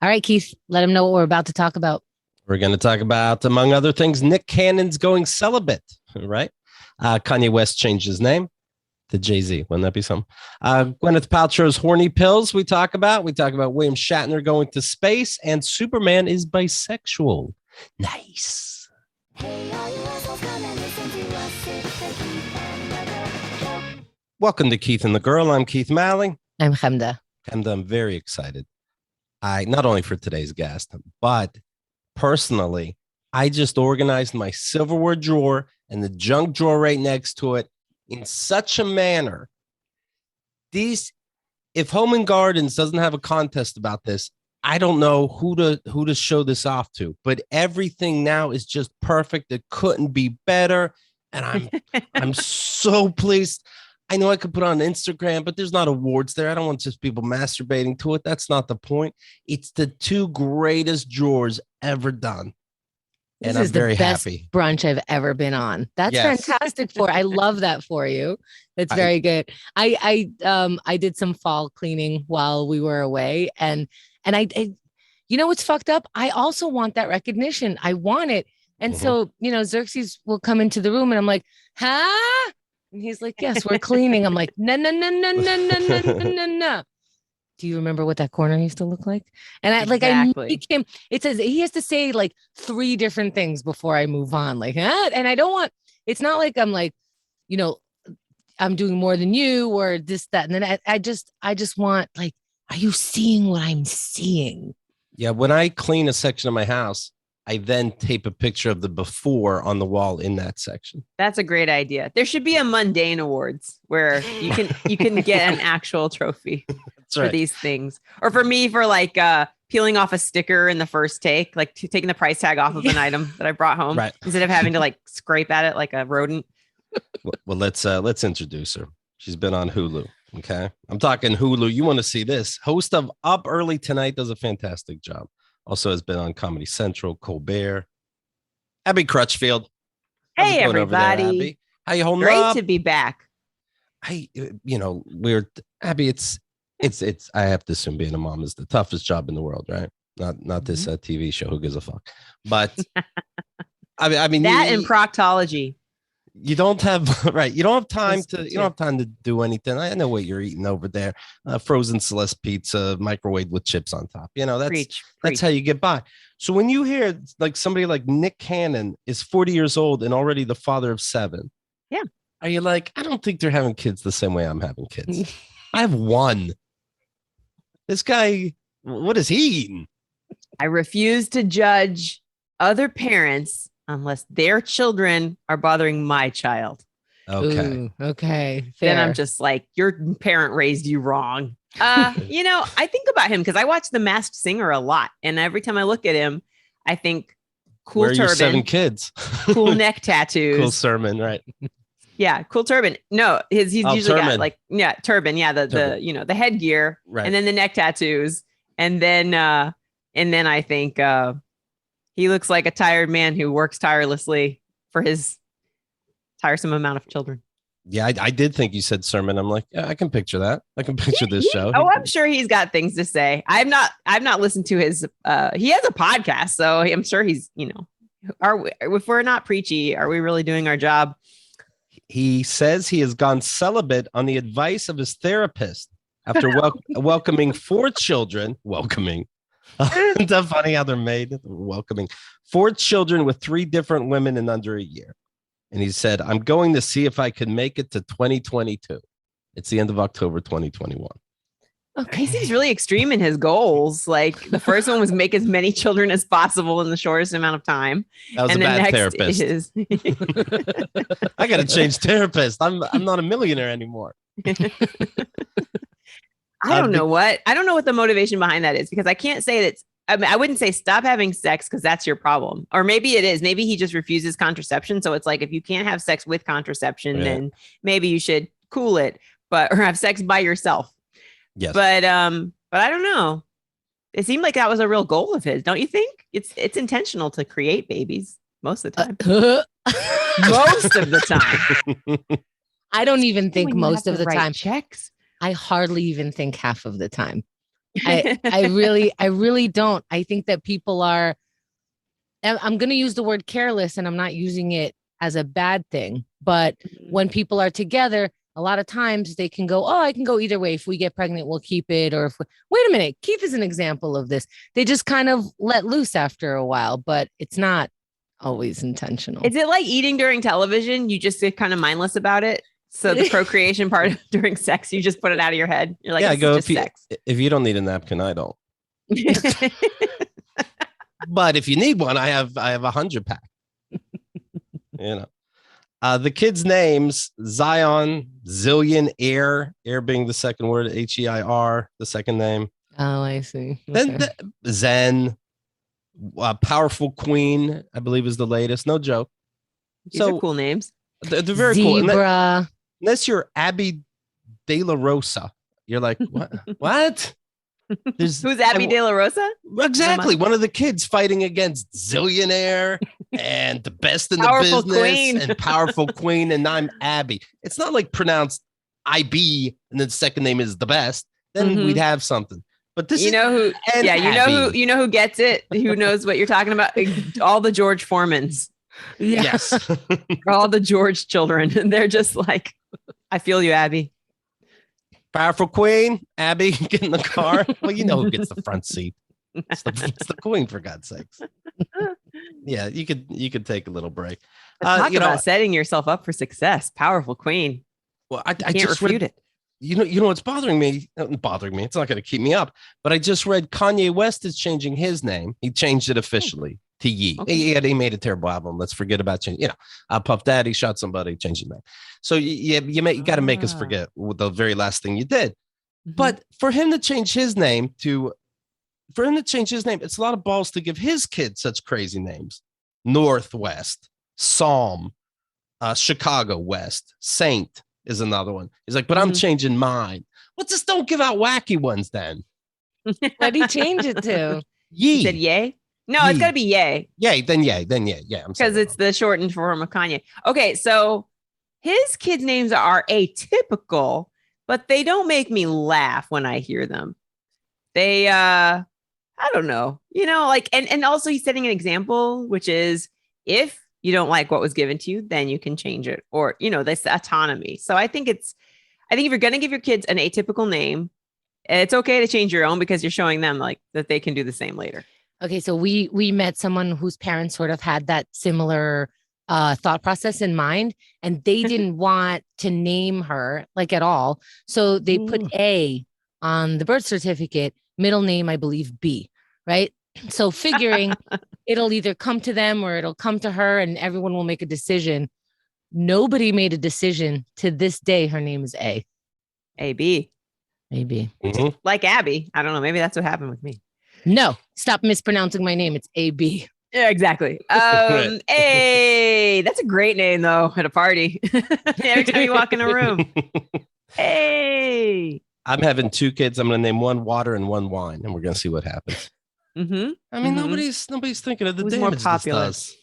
All right, Keith, let him know what we're about to talk about. We're going to talk about, among other things, Nick Cannon's going celibate, right? Kanye West changed his name to Jay-Z. Wouldn't that be something? Gwyneth Paltrow's horny pills we talk about. We talk about William Shatner going to space, and Superman is bisexual. Nice. Welcome to Keith and the Girl. I'm Keith Malley. I'm Chemda. Chemda, I'm very excited. Not only for today's guest, but personally, I just organized my silverware drawer and the junk drawer right next to it in such a manner. If Home and Gardens doesn't have a contest about this, I don't know who to show this off to, but everything now is just perfect. It couldn't be better. And I'm so pleased. I know I could put on Instagram, but there's not awards there. I don't want just people masturbating to it. That's not the point. It's the two greatest drawers ever done. And this I'm very best happy. Brunch I've ever been on. That's fantastic I love that for you. That's very good. I did some fall cleaning while we were away, and I you know what's fucked up? I also want that recognition. I want it. And so, Xerxes will come into the room and I'm like, huh? And he's like, yes, we're cleaning. I'm like, no. Do you remember what that corner used to look like? And I make him, it says he has to say like 3 different things before I move on. Like, and I don't want, it's not like I'm like, I'm doing more than you or this, that. And then I just want like, are you seeing what I'm seeing? Yeah. When I clean a section of my house, I then tape a picture of the before on the wall in that section. That's a great idea. There should be a mundane awards where you can get an actual trophy for these things. Or for me, for like peeling off a sticker in the first take, like taking the price tag off of an item that I brought home instead of having to like scrape at it like a rodent. Well, let's introduce her. She's been on Hulu. Okay. I'm talking Hulu. You want to see this? Host of Up Early Tonight does a fantastic job. Also has been on Comedy Central, Colbert. Abbi Crutchfield. Hey, everybody. There, Abbi? How you holding up? Great to be back. We're Abbi. It's. I have to assume being a mom is the toughest job in the world, right? Not this TV show. Who gives a fuck? But I mean that and proctology. You don't have You don't have time You don't have time to do anything. I know what you're eating over there. Frozen Celeste pizza, microwave with chips on top. That's how you get by. So when you hear like somebody like Nick Cannon is 40 years old and already the father of 7. Yeah. Are you like, I don't think they're having kids the same way I'm having kids. I have 1. This guy, what is he eating? I refuse to judge other parents unless their children are bothering my child. Okay. Ooh, okay. Fair. Then I'm just like, your parent raised you wrong. I think about him because I watch The Masked Singer a lot. And every time I look at him, I think cool Where are turban. Your 7 kids? Cool neck tattoos. Cool sermon, right? Yeah, cool turban. No, he's usually turban. got like, turban. Yeah, the the headgear, right. And then the neck tattoos. And then I think he looks like a tired man who works tirelessly for his tiresome amount of children. Yeah, I did think you said sermon. I'm like, yeah, I can picture that. I can picture this show. Oh, I'm sure he's got things to say. I've not listened to his. He has a podcast, so I'm sure he's. If we're not preachy, are we really doing our job? He says he has gone celibate on the advice of his therapist after welcoming 4 children. Isn't that funny how they're made? Welcoming 4 children with 3 different women in under a year. And he said, I'm going to see if I can make it to 2022. It's the end of October 2021. Okay. He seems really extreme in his goals. Like the first one was make as many children as possible in the shortest amount of time. That was a bad therapist. I got to change therapist. I'm not a millionaire anymore. I don't know what the motivation behind that is, because I can't say that. I wouldn't say stop having sex because that's your problem. Or maybe it is. Maybe he just refuses contraception. So it's like, if you can't have sex with contraception, then maybe you should cool it, or have sex by yourself. Yes. But I don't know. It seemed like that was a real goal of his. Don't you think? It's intentional to create babies most of the time. Most of the time. I don't even think most of the time. Checks. I hardly even think half of the time. I really don't. I think that people are, I'm going to use the word careless, and I'm not using it as a bad thing. But when people are together, a lot of times they can go, oh, I can go either way. If we get pregnant, we'll keep it. Or wait a minute, Keith is an example of this. They just kind of let loose after a while, but it's not always intentional. Is it like eating during television? You just get kind of mindless about it. So the procreation part during sex, you just put it out of your head. You're like, yeah, sex. If you don't need a napkin, I don't. But if you need one, I have 100 pack. The kids' names: Zion, Zillion, Air being the second word, H-E-I-R, the second name. Oh, I see. Okay. Then Zen, Powerful Queen, I believe is the latest. No joke. These are cool names. They're very Zebra. cool. Unless you're Abbi De La Rosa, you're like, what? What? Who's Abbi De La Rosa? Exactly. One of the kids fighting against Zillionaire and the best in the business queen. and Powerful Queen. And I'm Abby. It's not like pronounced IB and then the second name is the best. Then we'd have something. But this you know who gets it, who knows what you're talking about. All the George Foremans. Yes. All the George children. And they're just like, I feel you, Abby. Powerful Queen, Abby, get in the car. Well, you know who gets the front seat. It's the Queen, for God's sakes. Yeah, you could take a little break. Talk about setting yourself up for success. Powerful Queen. Well, I can't just refute read it. You know what's bothering me? It's not going to keep me up. But I just read Kanye West is changing his name. He changed it officially to Ye. Okay. He made a terrible album. Let's forget about changing. Puff Daddy shot somebody, changed his name. So you got to make us forget the very last thing you did. Mm-hmm. But for him to change his name, it's a lot of balls to give his kids such crazy names. Northwest, Psalm, Chicago West, Saint is another one. He's like, but I'm changing mine. Well, just don't give out wacky ones then. What did he change it to? Ye. He said yay? No, It's got to be yay. Yay, then yay. Yeah. Because it's the shortened form of Kanye. Okay, so his kids' names are atypical, but they don't make me laugh when I hear them. They, I don't know, and also he's setting an example, which is if you don't like what was given to you, then you can change it, or, this autonomy. So I think if you're going to give your kids an atypical name, it's okay to change your own because you're showing them like that they can do the same later. Okay. So we met someone whose parents sort of had that similar thought process in mind, and they didn't want to name her like at all. So they put A on the birth certificate, middle name, I believe B, right? So figuring it'll either come to them or it'll come to her and everyone will make a decision. Nobody made a decision to this day. Her name is A. AB. Maybe. Mm-hmm. Like Abby. I don't know. Maybe that's what happened with me. No, stop mispronouncing my name. It's AB. Yeah, exactly. Hey, that's a great name though at a party. Every time you walk in a room. Hey. I'm having 2 kids. I'm going to name one water and one wine, and we're going to see what happens. Mm-hmm. I mean, nobody's thinking of the damage this does.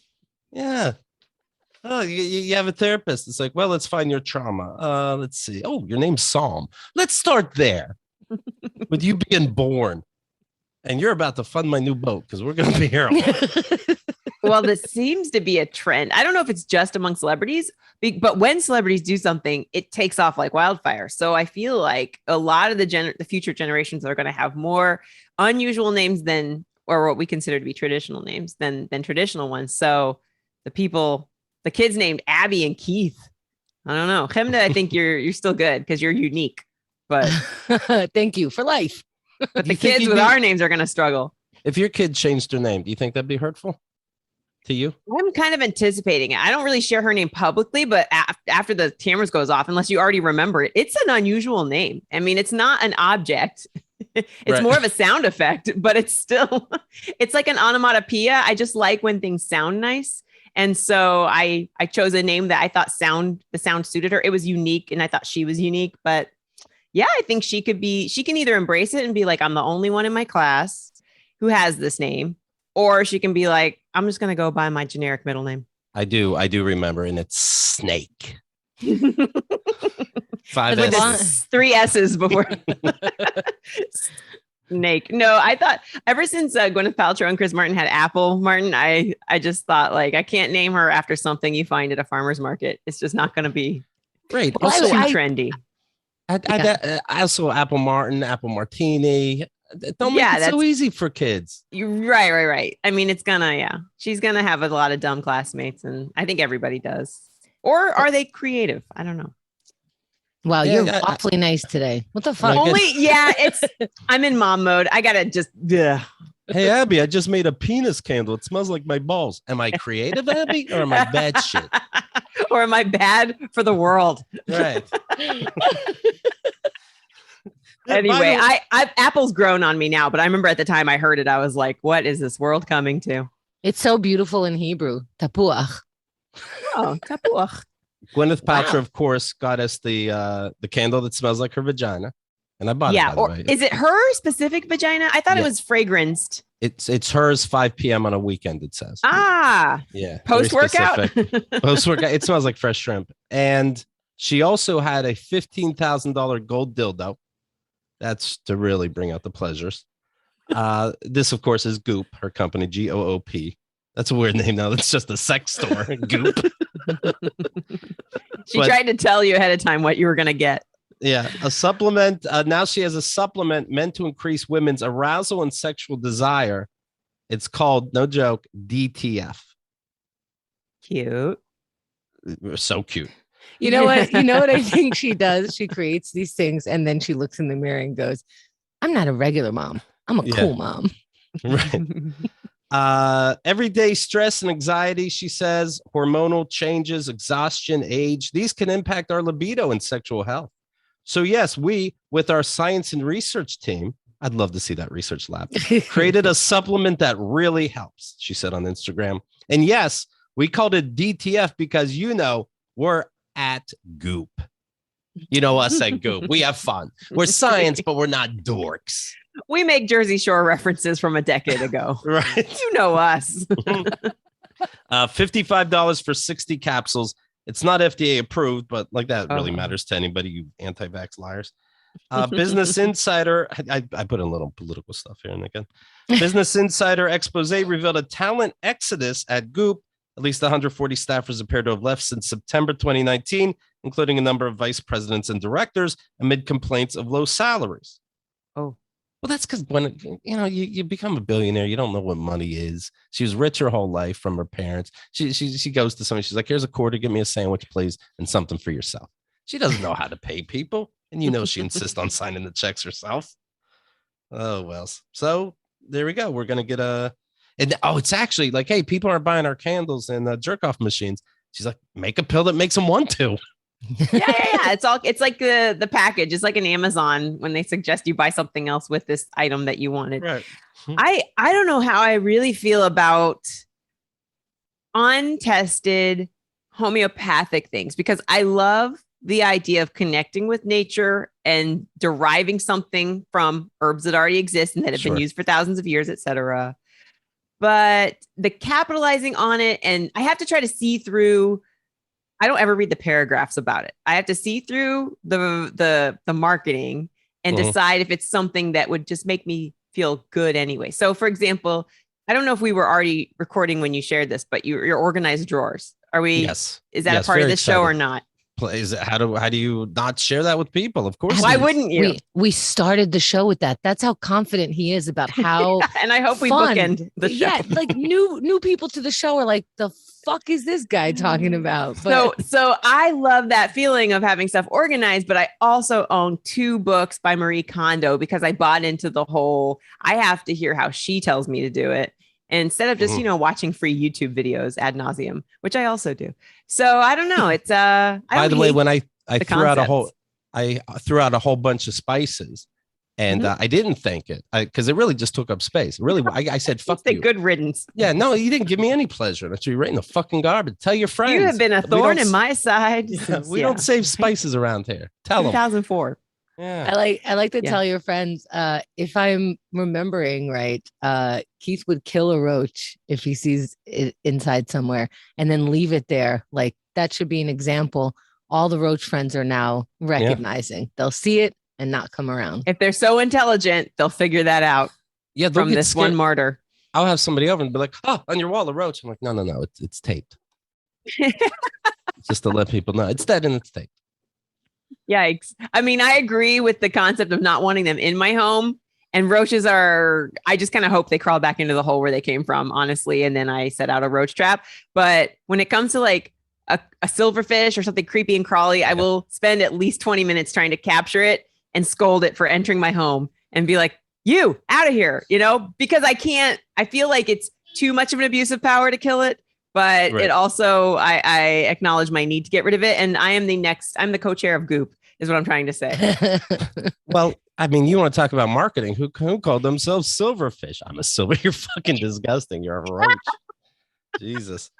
Yeah. Oh, you have a therapist. It's like, well, let's find your trauma. Let's see. Oh, your name's Psalm. Let's start there with you being born. And you're about to fund my new boat because we're going to be here. Well, this seems to be a trend. I don't know if it's just among celebrities, but when celebrities do something, it takes off like wildfire. So I feel like a lot of the future generations are going to have more unusual names or what we consider to be traditional names than traditional ones. So the kids named Abby and Keith. I don't know. Chemda, I think you're still good because you're unique. But thank you for life. But the kids with our names are going to struggle. If your kid changed her name, do you think that'd be hurtful to you? I'm kind of anticipating it. I don't really share her name publicly, but after the cameras goes off, unless you already remember it, it's an unusual name. I mean, it's not an object. It's more of a sound effect, but it's still, it's like an onomatopoeia. I just like when things sound nice. And so I chose a name that I thought the sound suited her. It was unique and I thought she was unique, but yeah, I think she can either embrace it and be like, I'm the only one in my class who has this name, or she can be like, I'm just going to go by my generic middle name. I do remember, and it's Snake. 5 S's. 3 S's before. snake. No, I thought ever since Gwyneth Paltrow and Chris Martin had Apple Martin, I just thought like I can't name her after something you find at a farmer's market. It's just not going to be right. Well, also, too trendy. I also Apple Martin, Apple Martini. Don't make it so easy for kids. You're right. I mean, she's gonna have a lot of dumb classmates, and I think everybody does. Or are they creative? I don't know. Wow, you're awfully nice today. What the fuck? I'm in mom mode. I gotta just. Ugh. Hey, Abby, I just made a penis candle. It smells like my balls. Am I creative, Abby, or am I bad shit? Or am I bad for the world? Right. Anyway, Apple's grown on me now, but I remember at the time I heard it, I was like, what is this world coming to? It's so beautiful in Hebrew. Tapuach. Oh, tapuach. Gwyneth Paltrow, of course, got us the candle that smells like her vagina. And I bought it, by the way. Is it her specific vagina? I thought it was fragranced. It's hers 5 p.m. on a weekend, it says. Yeah. Post-workout? Post-workout. It smells like fresh shrimp. And she also had a $15,000 gold dildo. That's to really bring out the pleasures. This, of course, is Goop, her company, Goop. That's a weird name now. It's just a sex store, Goop. She tried to tell you ahead of time what you were going to get. Yeah, a supplement. Now she has a supplement meant to increase women's arousal and sexual desire. It's called, no joke, DTF. Cute. So cute. You know what? You know what I think she does? She creates these things and then she looks in the mirror and goes, I'm not a regular mom. I'm a cool mom. Right. Everyday stress and anxiety, she says, hormonal changes, exhaustion, age, these can impact our libido and sexual health. So yes, we, with our science and research team, I'd love to see that research lab, created a supplement that really helps, she said on Instagram. And yes, we called it DTF because, we're at Goop. You know us at Goop. We have fun. We're science, but we're not dorks. We make Jersey Shore references from a decade ago. Right. You know us. $55 for 60 capsules. It's not FDA approved, but like that really matters to anybody, you anti-vax liars. Business Insider, I put in a little political stuff here and again. Business Insider expose revealed a talent exodus at Goop. At least 140 staffers appear to have left since September 2019, including a number of vice presidents and directors, amid complaints of low salaries. Oh. Well, that's because when you become a billionaire, you don't know what money is. She was rich her whole life from her parents. She goes to somebody. She's like, "Here's a quarter. Give me a sandwich, please, and something for yourself." She doesn't know how to pay people, and she insists on signing the checks herself. Oh well. So there we go. We're gonna get it's actually like, hey, people aren't buying our candles and jerk off machines. She's like, make a pill that makes them want to. Yeah. It's like the package. It's like an Amazon when they suggest you buy something else with this item that you wanted. Right. I don't know how I really feel about untested homeopathic things, because I love the idea of connecting with nature and deriving something from herbs that already exist and that have been used for thousands of years, etc. But the capitalizing on it, and I have to try to see through. I don't ever read the paragraphs about it. I have to see through the marketing and decide if it's something that would just make me feel good anyway. So, for example, I don't know if we were already recording when you shared this, but your organized drawers. Are we? Yes. Is that a part of the show or not? How do you not share that with people? Of course. Why wouldn't you? We started the show with that. That's how confident he is about how. And I hope we bookend the show. Yeah, like new people to the show are like, the fuck is this guy talking about? But so I love that feeling of having stuff organized, but I also own 2 books by Marie Kondo because I bought into the whole, I have to hear how she tells me to do it. Instead of just, watching free YouTube videos ad nauseum, which I also do. So I don't know. It's by the way, when I threw out a whole bunch of spices and I didn't thank it because it really just took up space. Really, I said, fuck you. Good riddance. Yeah, no, you didn't give me any pleasure. That's you're right in the fucking garbage. Tell your friends. You have been a thorn in my side. We don't save spices around here. Tell them. 2004. Yeah. I like to tell your friends, if I'm remembering right, Keith would kill a roach if he sees it inside somewhere and then leave it there. Like that should be an example. All the roach friends are now recognizing. They'll see it, and not come around. If they're so intelligent, they'll figure that out. Yeah, from this scared. One martyr. I'll have somebody over and be like, "Oh, on your wall, a roach." I'm like, "No, it's taped." Just to let people know it's dead and it's taped. Yikes! I mean, I agree with the concept of not wanting them in my home. And roaches are, I just kind of hope they crawl back into the hole where they came from, honestly. And then I set out a roach trap. But when it comes to like a silverfish or something creepy and crawly, I will spend at least 20 minutes trying to capture it and scold it for entering my home and be like, you out of here, because I feel like it's too much of an abuse of power to kill it. But it also, I acknowledge my need to get rid of it. And I'm the co-chair of Goop is what I'm trying to say. Well, I mean, you want to talk about marketing? Who called themselves silverfish? I'm a silver. You're fucking disgusting. You're a roach. Jesus.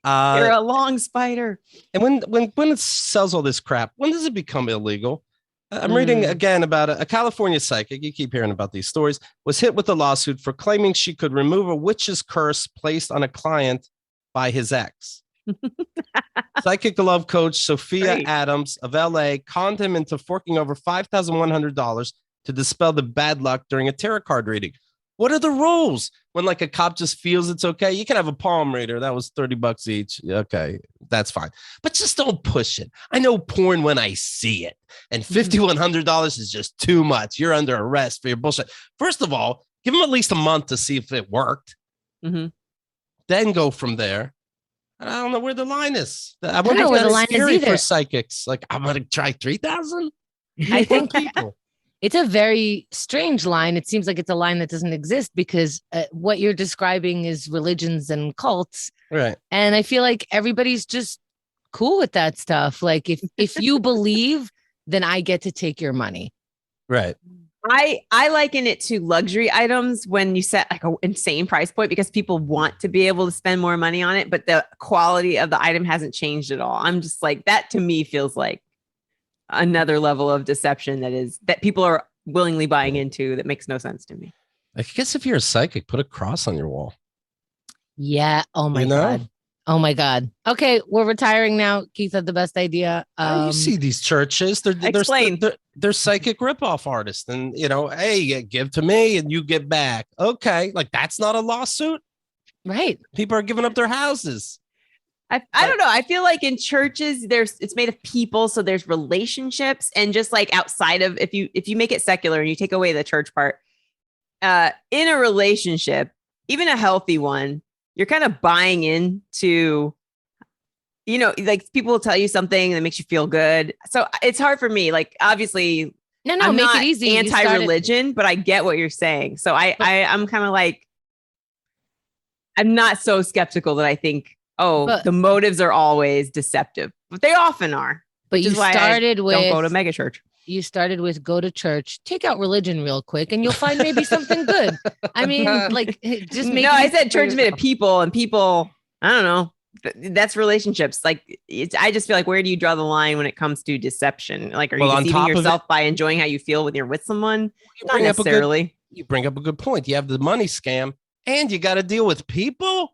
You're a long spider. And when it sells all this crap, when does it become illegal? I'm reading again about a California psychic. You keep hearing about these stories. Was hit with a lawsuit for claiming she could remove a witch's curse placed on a client by his ex. Psychic love coach Sophia Adams of LA conned him into forking over $5,100 to dispel the bad luck during a tarot card reading. What are the rules when like a cop just feels it's okay? You can have a palm reader. That was $30 each. Okay, that's fine. But just don't push it. I know porn when I see it. And $5,100 is just too much. You're under arrest for your bullshit. First of all, give him at least a month to see if it worked. Then go from there. I don't know where the line is. I wonder where the line is either. For psychics. Like, I'm going to try 3,000. I think people. It's a very strange line. It seems like it's a line that doesn't exist because what you're describing is religions and cults. Right. And I feel like everybody's just cool with that stuff. Like if you believe, then I get to take your money. Right. I liken it to luxury items when you set like an insane price point because people want to be able to spend more money on it, but the quality of the item hasn't changed at all. I'm just like, that to me feels like another level of deception that people are willingly buying into that makes no sense to me. I guess if you're a psychic, put a cross on your wall. Yeah. Oh my God. Oh my God. Okay, we're retiring now. Keith had the best idea. You see these churches, they're psychic ripoff artists, and hey, give to me and you get back. Okay, like that's not a lawsuit, right? People are giving up their houses. I don't know. I feel like in churches, it's made of people, so there's relationships, and just like outside of if you make it secular and you take away the church part, in a relationship, even a healthy one, you're kind of buying into, like people will tell you something that makes you feel good. So it's hard for me. Like, obviously, I'm make not it easy. Anti-religion, but I get what you're saying. So I'm kind of like, I'm not so skeptical that I think, the motives are always deceptive, but they often are. But you started with don't go to megachurch. You started with go to church, take out religion real quick, and you'll find maybe something good. I mean, like just make. No, I said church is made of people, and people. I don't know. That's relationships. Like I just feel like, where do you draw the line when it comes to deception? Like, are you deceiving yourself by enjoying how you feel when you're with someone? Not necessarily. You bring up a good point. You have the money scam, and you got to deal with people.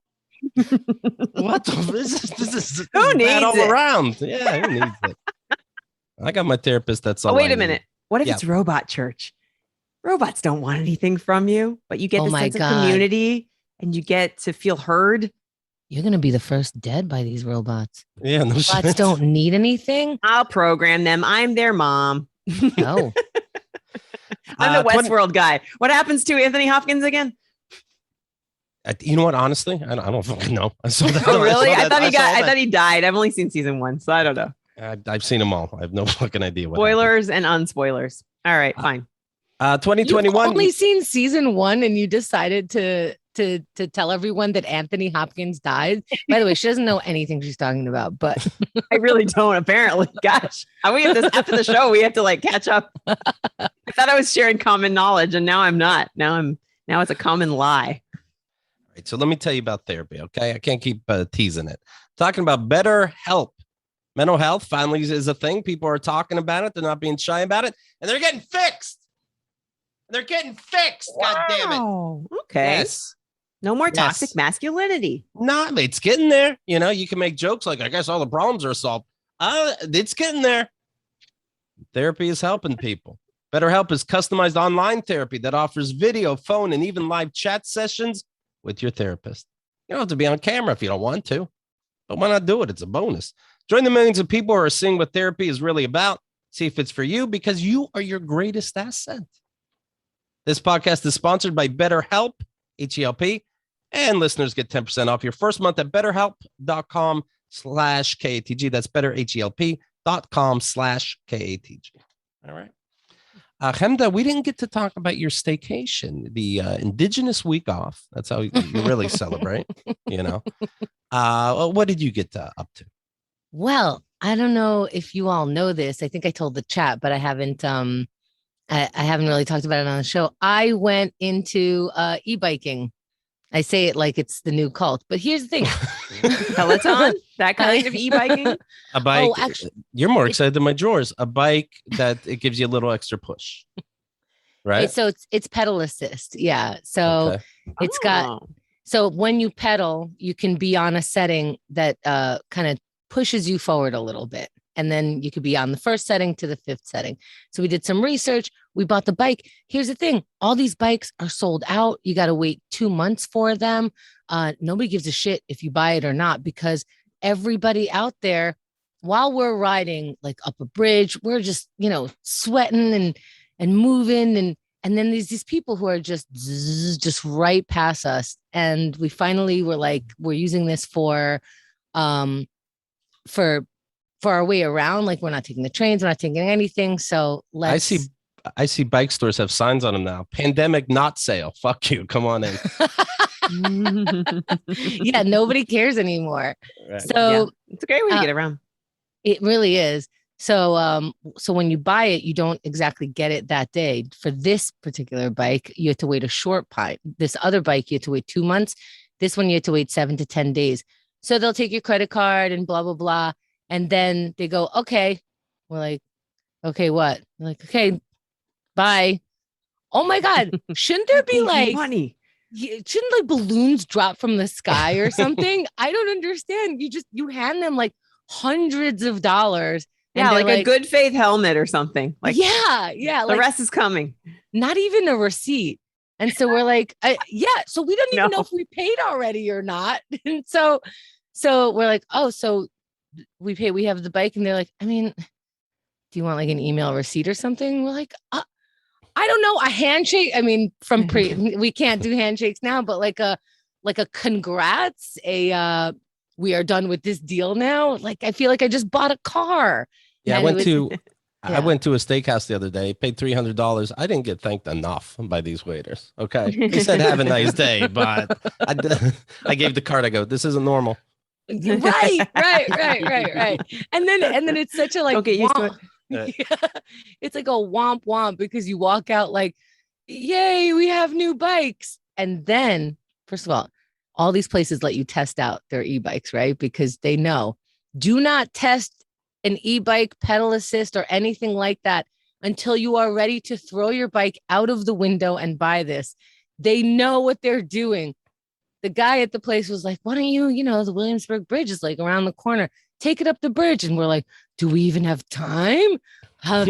What this is who needs it all it? Around? Yeah, who needs it? I got my therapist. That's all. Wait a minute. What if it's robot church? Robots don't want anything from you, but you get the sense of community and you get to feel heard. You're going to be the first dead by these robots. Yeah. No robots shit. Don't need anything. I'll program them. I'm their mom. Oh. I'm the Westworld guy. What happens to Anthony Hopkins again? You know what? Honestly, I don't fucking know. I saw that. Oh, really? I thought he died. I've only seen season 1, so I don't know. I've seen them all. I have no fucking idea what spoilers and unspoilers. All right, fine. 2021. You've only seen season 1 and you decided to tell everyone that Anthony Hopkins died. By the way, she doesn't know anything she's talking about, but I really don't, apparently. Gosh. We have this after the show, we have to like catch up. I thought I was sharing common knowledge and now I'm not. Now it's a common lie. All right, so let me tell you about therapy, okay? I can't keep teasing it. Talking about better help. Mental health finally is a thing. People are talking about it. They're not being shy about it. And they're getting fixed. Wow. God damn it. Okay. Yes. No more toxic masculinity. No, it's getting there. You can make jokes like, I guess all the problems are solved. It's getting there. Therapy is helping people. BetterHelp is customized online therapy that offers video, phone, and even live chat sessions with your therapist. You don't have to be on camera if you don't want to, but why not do it? It's a bonus. Join the millions of people who are seeing what therapy is really about. See if it's for you, because you are your greatest asset. This podcast is sponsored by BetterHelp, H-E-L-P, and listeners get 10% off your first month at betterhelp.com/KATG. That's betterhelp.com/KATG. All right. Chemda, we didn't get to talk about your staycation, the Indigenous week off. That's how you really celebrate, you know. What did you get up to? Well, I don't know if you all know this. I think I told the chat, but I haven't I haven't really talked about it on the show. I went into e-biking. I say it like it's the new cult, but here's the thing. Peloton, that kind of e-biking. A bike. Oh, actually, you're more excited than my drawers. A bike that it gives you a little extra push, right? So it's pedal assist. Yeah. So it's got, so when you pedal, you can be on a setting that kind of pushes you forward a little bit. And then you could be on the first setting to the fifth setting. So we did some research. We bought the bike. Here's the thing. All these bikes are sold out. You got to wait 2 months for them. Nobody gives a shit if you buy it or not, because everybody out there, while we're riding like up a bridge, we're just, sweating and moving. And then there's these people who are just right past us. And we finally were like, we're using this for our way around. Like, we're not taking the trains, we're not taking anything. So I see bike stores have signs on them now. Pandemic not sale. Fuck you. Come on in. Yeah, nobody cares anymore. Right. So it's a great way to get around. It really is. So so when you buy it, you don't exactly get it that day. For this particular bike, you have to wait a short time. This other bike, you have to wait 2 months. This one, you have to wait 7 to 10 days. So they'll take your credit card and blah, blah, blah. And then they go, okay. We're like, okay, what? We're like, okay, bye. Oh my God. Shouldn't there be like money? Shouldn't like balloons drop from the sky or something? I don't understand. You hand them like hundreds of dollars. Yeah, like a good faith helmet or something. Like, yeah. The rest is coming. Not even a receipt. And so we're like, so we don't even know if we paid already or not. And so we're like, oh, so we pay, we have the bike. And they're like, I mean, do you want like an email receipt or something? We're like, I don't know, a handshake. I mean, we can't do handshakes now, but like a congrats, we are done with this deal now. Like, I feel like I just bought a car. Yeah, I went to a steakhouse the other day, paid $300. I didn't get thanked enough by these waiters. Okay. They said, have a nice day, but I gave the card. I go, this isn't normal. Right. And then it's such a like, don't get used to it. Yeah. It's like a womp womp, because you walk out like, yay, we have new bikes. And then, first of all these places let you test out their e-bikes, right? Because they know, do not test an e-bike, pedal assist, or anything like that until you are ready to throw your bike out of the window and buy this. They know what they're doing. The guy at the place was like, why don't you, the Williamsburg Bridge is like around the corner. Take it up the bridge. And we're like, do we even have time? How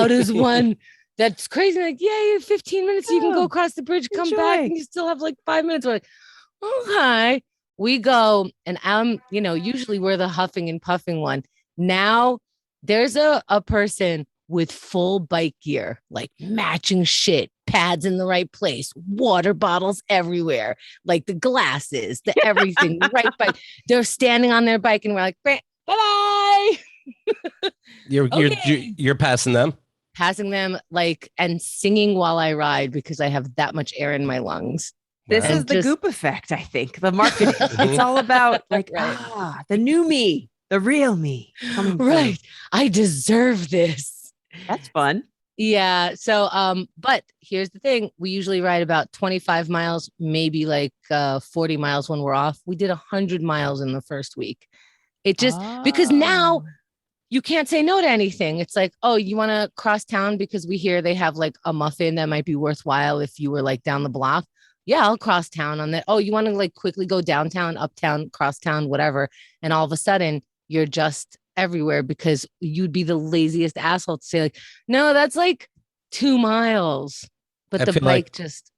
does one? That's crazy. Like, yeah, 15 minutes. You can go across the bridge, come back, and you still have like 5 minutes. We're like, okay. We go, and I'm, usually we're the huffing and puffing one. Now there's a person with full bike gear, like matching shit, pads in the right place, water bottles everywhere, like the glasses, the everything, right bike. They're standing on their bike, and we're like, bye-bye. You're passing them like, and singing while I ride, because I have that much air in my lungs. This is the Goop effect, I think. The marketing. It's all about like, the new me, the real me. Right. I deserve this. That's fun. Yeah. So, but here's the thing. We usually ride about 25 miles, maybe like 40 miles when we're off. We did 100 miles in the first week. It just, because now you can't say no to anything. It's like, oh, you want to cross town because we hear they have like a muffin that might be worthwhile if you were like down the block. Yeah, I'll cross town on that. Oh, you want to like quickly go downtown, uptown, cross town, whatever. And all of a sudden you're just everywhere, because you'd be the laziest asshole to say like, no, that's like 2 miles, but the bike just.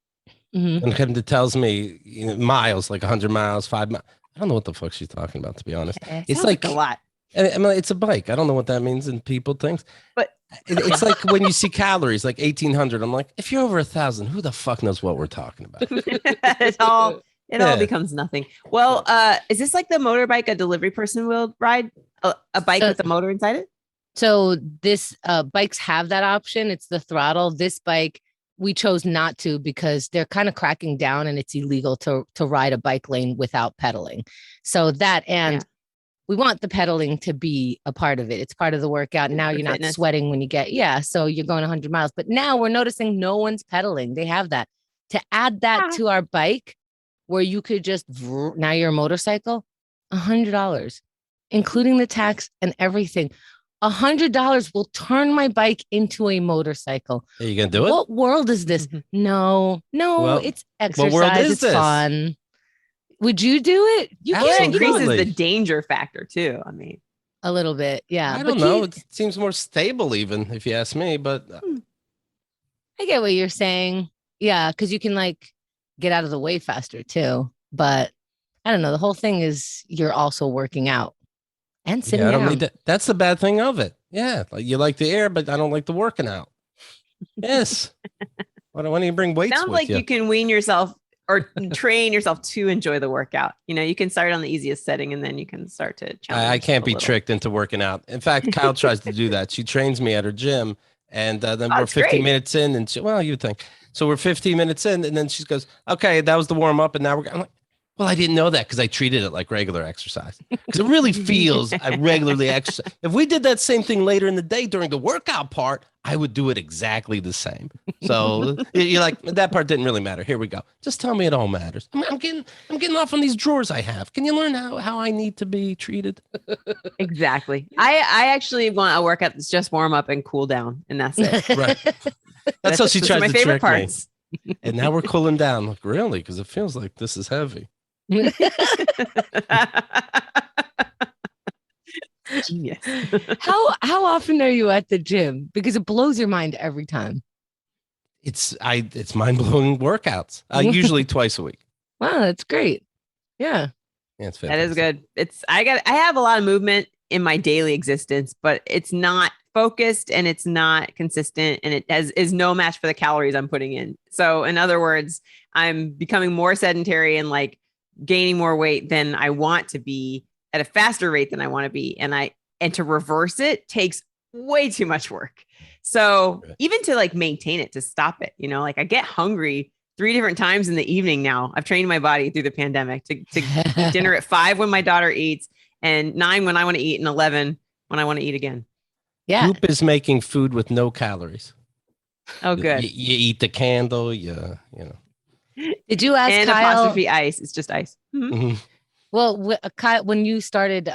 When Chemda tells me miles, like 100 miles, 5 miles, I don't know what the fuck she's talking about, to be honest. It's like a lot. I mean, it's a bike. I don't know what that means in people things. But it's like when you see calories, like 1,800. I'm like, if you're over 1,000, who the fuck knows what we're talking about? It all becomes nothing. Well, is this like the motorbike a delivery person will ride? A bike with a motor inside it? So this bikes have that option. It's the throttle. This bike, we chose not to because they're kind of cracking down and it's illegal to ride a bike lane without pedaling. So that we want the pedaling to be a part of it. It's part of the workout. Now you're not sweating when you get, so you're going 100 miles. But now we're noticing no one's pedaling. They have that. To add that to our bike where you could just, now you're a motorcycle, $100, including the tax and everything. $100 will turn my bike into a motorcycle. Are you going to do it? What world is this? No, it's exercise. What world is this? Fun. Would you do it? It increases the danger factor too. I mean, a little bit. Yeah. I don't know. It seems more stable even if you ask me, but I get what you're saying. Yeah. Cause you can like get out of the way faster too. But I don't know. The whole thing is you're also working out and sitting down. That's the bad thing of it. Yeah. Like you like the air, but I don't like the working out. Yes. Why don't you bring weights? Sounds like you can wean yourself or train yourself to enjoy the workout. You can start on the easiest setting and then you can start to challenge. I can't be tricked into working out. In fact, Kyle tries to do that. She trains me at her gym and then we're 15 minutes in and you think. So we're 15 minutes in and then she goes, okay, that was the warm up. And now we're going. Well, I didn't know that because I treated it like regular exercise because it really feels I regularly exercise. If we did that same thing later in the day during the workout part, I would do it exactly the same. So you're like, that part didn't really matter. Here we go. Just tell me it all matters. I'm getting off on these drawers I have. Can you learn how I need to be treated? Exactly. I actually want a workout that's just warm up and cool down, and that's it. Right. That's how she tries to trick me. And now we're cooling down. Like, really? Because it feels like this is heavy. Genius. How often are you at the gym? Because it blows your mind every time. It's mind-blowing workouts. Usually twice a week. Wow, that's great. Yeah. It's that is good. I have a lot of movement in my daily existence, but it's not focused and it's not consistent and it is no match for the calories I'm putting in. So in other words, I'm becoming more sedentary and like gaining more weight than I want to be at a faster rate than I want to be. And to reverse it takes way too much work. So even to like maintain it, to stop it, like I get hungry 3 different times in the evening now. I've trained my body through the pandemic to eat dinner at 5 when my daughter eats and 9 when I want to eat and 11 when I want to eat again. Yeah. Goop is making food with no calories. Oh, good. You eat the candle, you know. Did you ask and Kyle? Apostrophe ice. It's just ice. Mm-hmm. Well, Kyle, when you started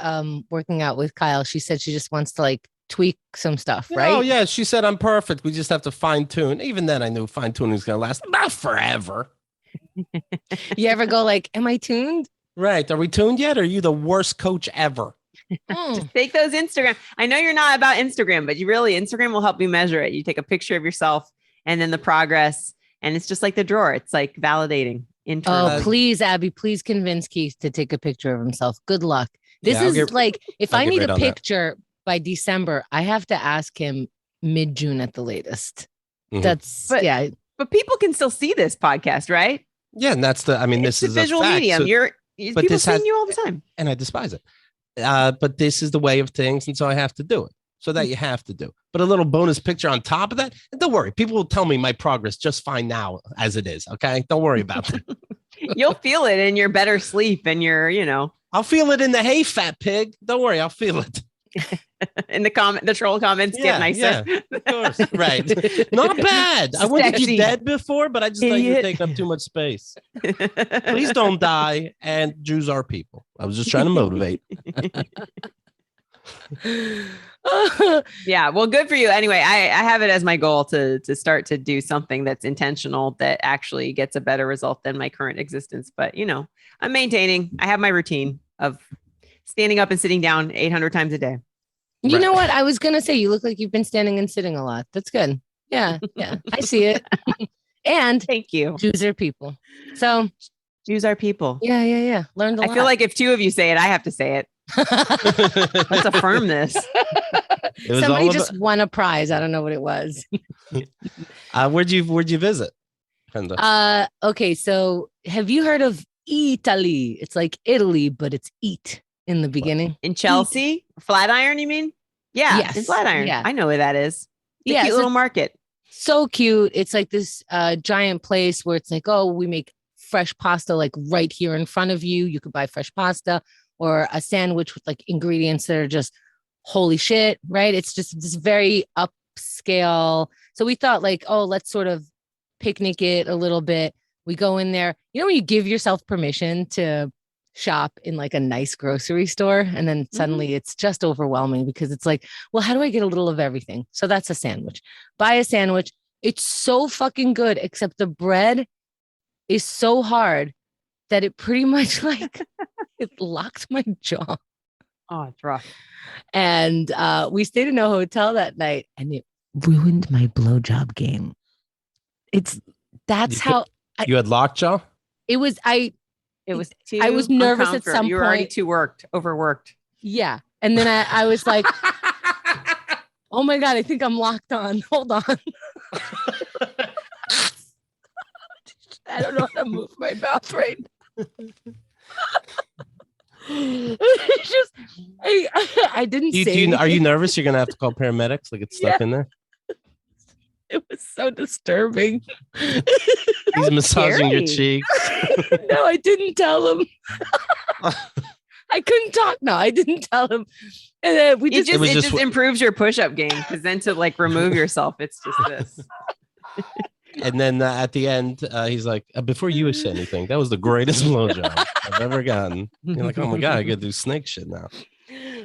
working out with Kyle, she said she just wants to like tweak some stuff, right? Oh, yeah. She said, I'm perfect. We just have to fine tune. Even then, I knew fine tuning is going to last not forever. You ever go like, am I tuned? Right. Are we tuned yet? Or are you the worst coach ever? Just take those Instagram. I know you're not about Instagram, but Instagram will help you measure it. You take a picture of yourself and then the progress. And it's just like the drawer. It's like validating. Oh, please, Abby, please convince Keith to take a picture of himself. Good luck. This is if I need a picture by December, I have to ask him mid-June at the latest. Mm-hmm. But people can still see this podcast, right? Yeah. And this is a visual medium. So, people seeing you all the time. And I despise it. But this is the way of things. And so I have to do it. So that you have to do. But a little bonus picture on top of that. Don't worry. People will tell me my progress just fine now as it is. Okay. Don't worry about that. You'll feel it in your better sleep and I'll feel it in the hay, fat pig. Don't worry. I'll feel it. In the troll comments get nicer. Yeah, of course. Right. Not bad. I wanted you dead before, but I just thought you take up too much space. Please don't die. And Jews are people. I was just trying to motivate. Yeah, well, good for you. Anyway, I have it as my goal to start to do something that's intentional that actually gets a better result than my current existence. But I'm maintaining. I have my routine of standing up and sitting down 800 times a day. You know what? I was gonna say you look like you've been standing and sitting a lot. That's good. Yeah. I see it. And thank you. Jews are people. So Jews are people. Yeah. Learned a lot. I feel like if two of you say it, I have to say it. Let's affirm this. Somebody just won a prize. I don't know what it was. Where'd you visit? Okay, so have you heard of Italy? It's like Italy, but it's eat in the beginning. In Chelsea? Flatiron, you mean? Yeah, yes. In Flatiron. Yeah. I know where that is. It's a cute little market. So cute. It's like this giant place where it's like, oh, we make fresh pasta like right here in front of you. You could buy fresh pasta or a sandwich with like ingredients that are just holy shit, right? It's just this very upscale. So we thought like, oh, let's sort of picnic it a little bit. We go in there. You know when you give yourself permission to shop in like a nice grocery store and then suddenly it's just overwhelming because it's like, well, how do I get a little of everything? So that's a sandwich. Buy a sandwich. It's so fucking good, except the bread is so hard that it pretty much like it locked my jaw. Oh, it's rough. And we stayed in a hotel that night and it ruined my blowjob game. You had Lockjaw? I was nervous at some point. You were already overworked. Yeah. And then I was like, oh my God, I think I'm locked on. Hold on. I don't know how to move my mouth right now. It's just, I didn't say Are you nervous? You're going to have to call paramedics? Like it's stuck in there? It was so disturbing. He's massaging your cheeks. No, I didn't tell him. I couldn't talk. No, I didn't tell him. And then it just improves your push-up game because then to like remove yourself, it's just this. And then at the end, he's like, before you say anything, that was the greatest blowjob I've ever gotten. You're like, oh my God, I got to do snake shit now.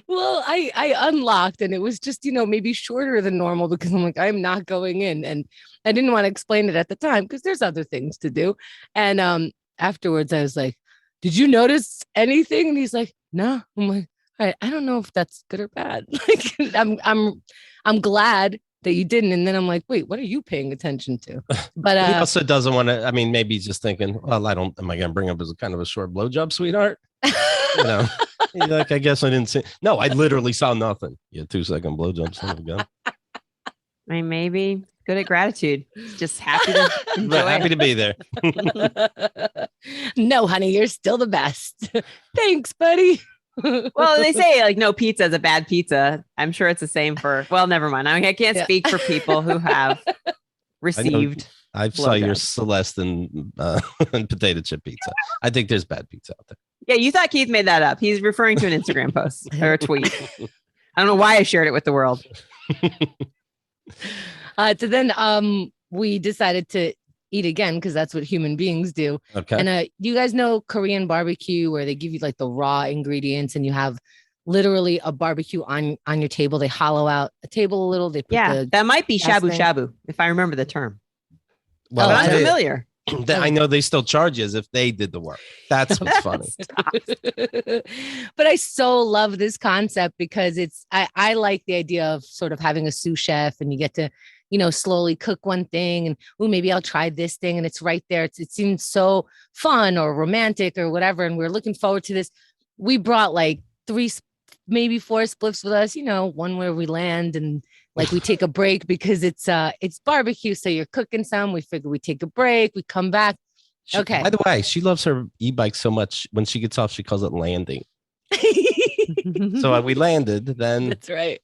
Well, I unlocked and it was just, maybe shorter than normal because I'm like, I'm not going in. And I didn't want to explain it at the time because there's other things to do. And afterwards I was like, did you notice anything? And he's like, no. I'm like, all right, I don't know if that's good or bad. Like I'm glad that you didn't. And then I'm like, wait, what are you paying attention to? But he also doesn't want to, maybe he's just thinking, well, am I going to bring up as a kind of a short blowjob, sweetheart? He's like, I guess I didn't see. No, I literally saw nothing. Yeah, 2-second blowjob. Son of a gun. Maybe good at gratitude. Just happy to happy to be there. No, honey, you're still the best. Thanks, buddy. Well, they say like no pizza is a bad pizza. I'm sure it's the same for. Well, never mind. I can't speak for people who have received. I saw your Celeste and potato chip pizza. I think there's bad pizza out there. Yeah, you thought Keith made that up. He's referring to an Instagram post or a tweet. I don't know why I shared it with the world. So then we decided to eat again because that's what human beings do. Okay. And you guys know Korean barbecue where they give you like the raw ingredients and you have literally a barbecue on your table. They hollow out a table a little. They put that might be shabu shabu if I remember the term. Well, I'm familiar. I know they still charge you as if they did the work. That's what's funny. But I so love this concept because I like the idea of sort of having a sous chef and you get to, slowly cook one thing and maybe I'll try this thing and it's right there. It seems so fun or romantic or whatever. And we're looking forward to this. We brought like 3, maybe 4 spliffs with us, one where we land and like we take a break because it's barbecue. So you're cooking some, we figure we take a break, we come back. Okay. By the way, she loves her e-bike so much. When she gets off, she calls it landing. So we landed then. That's right.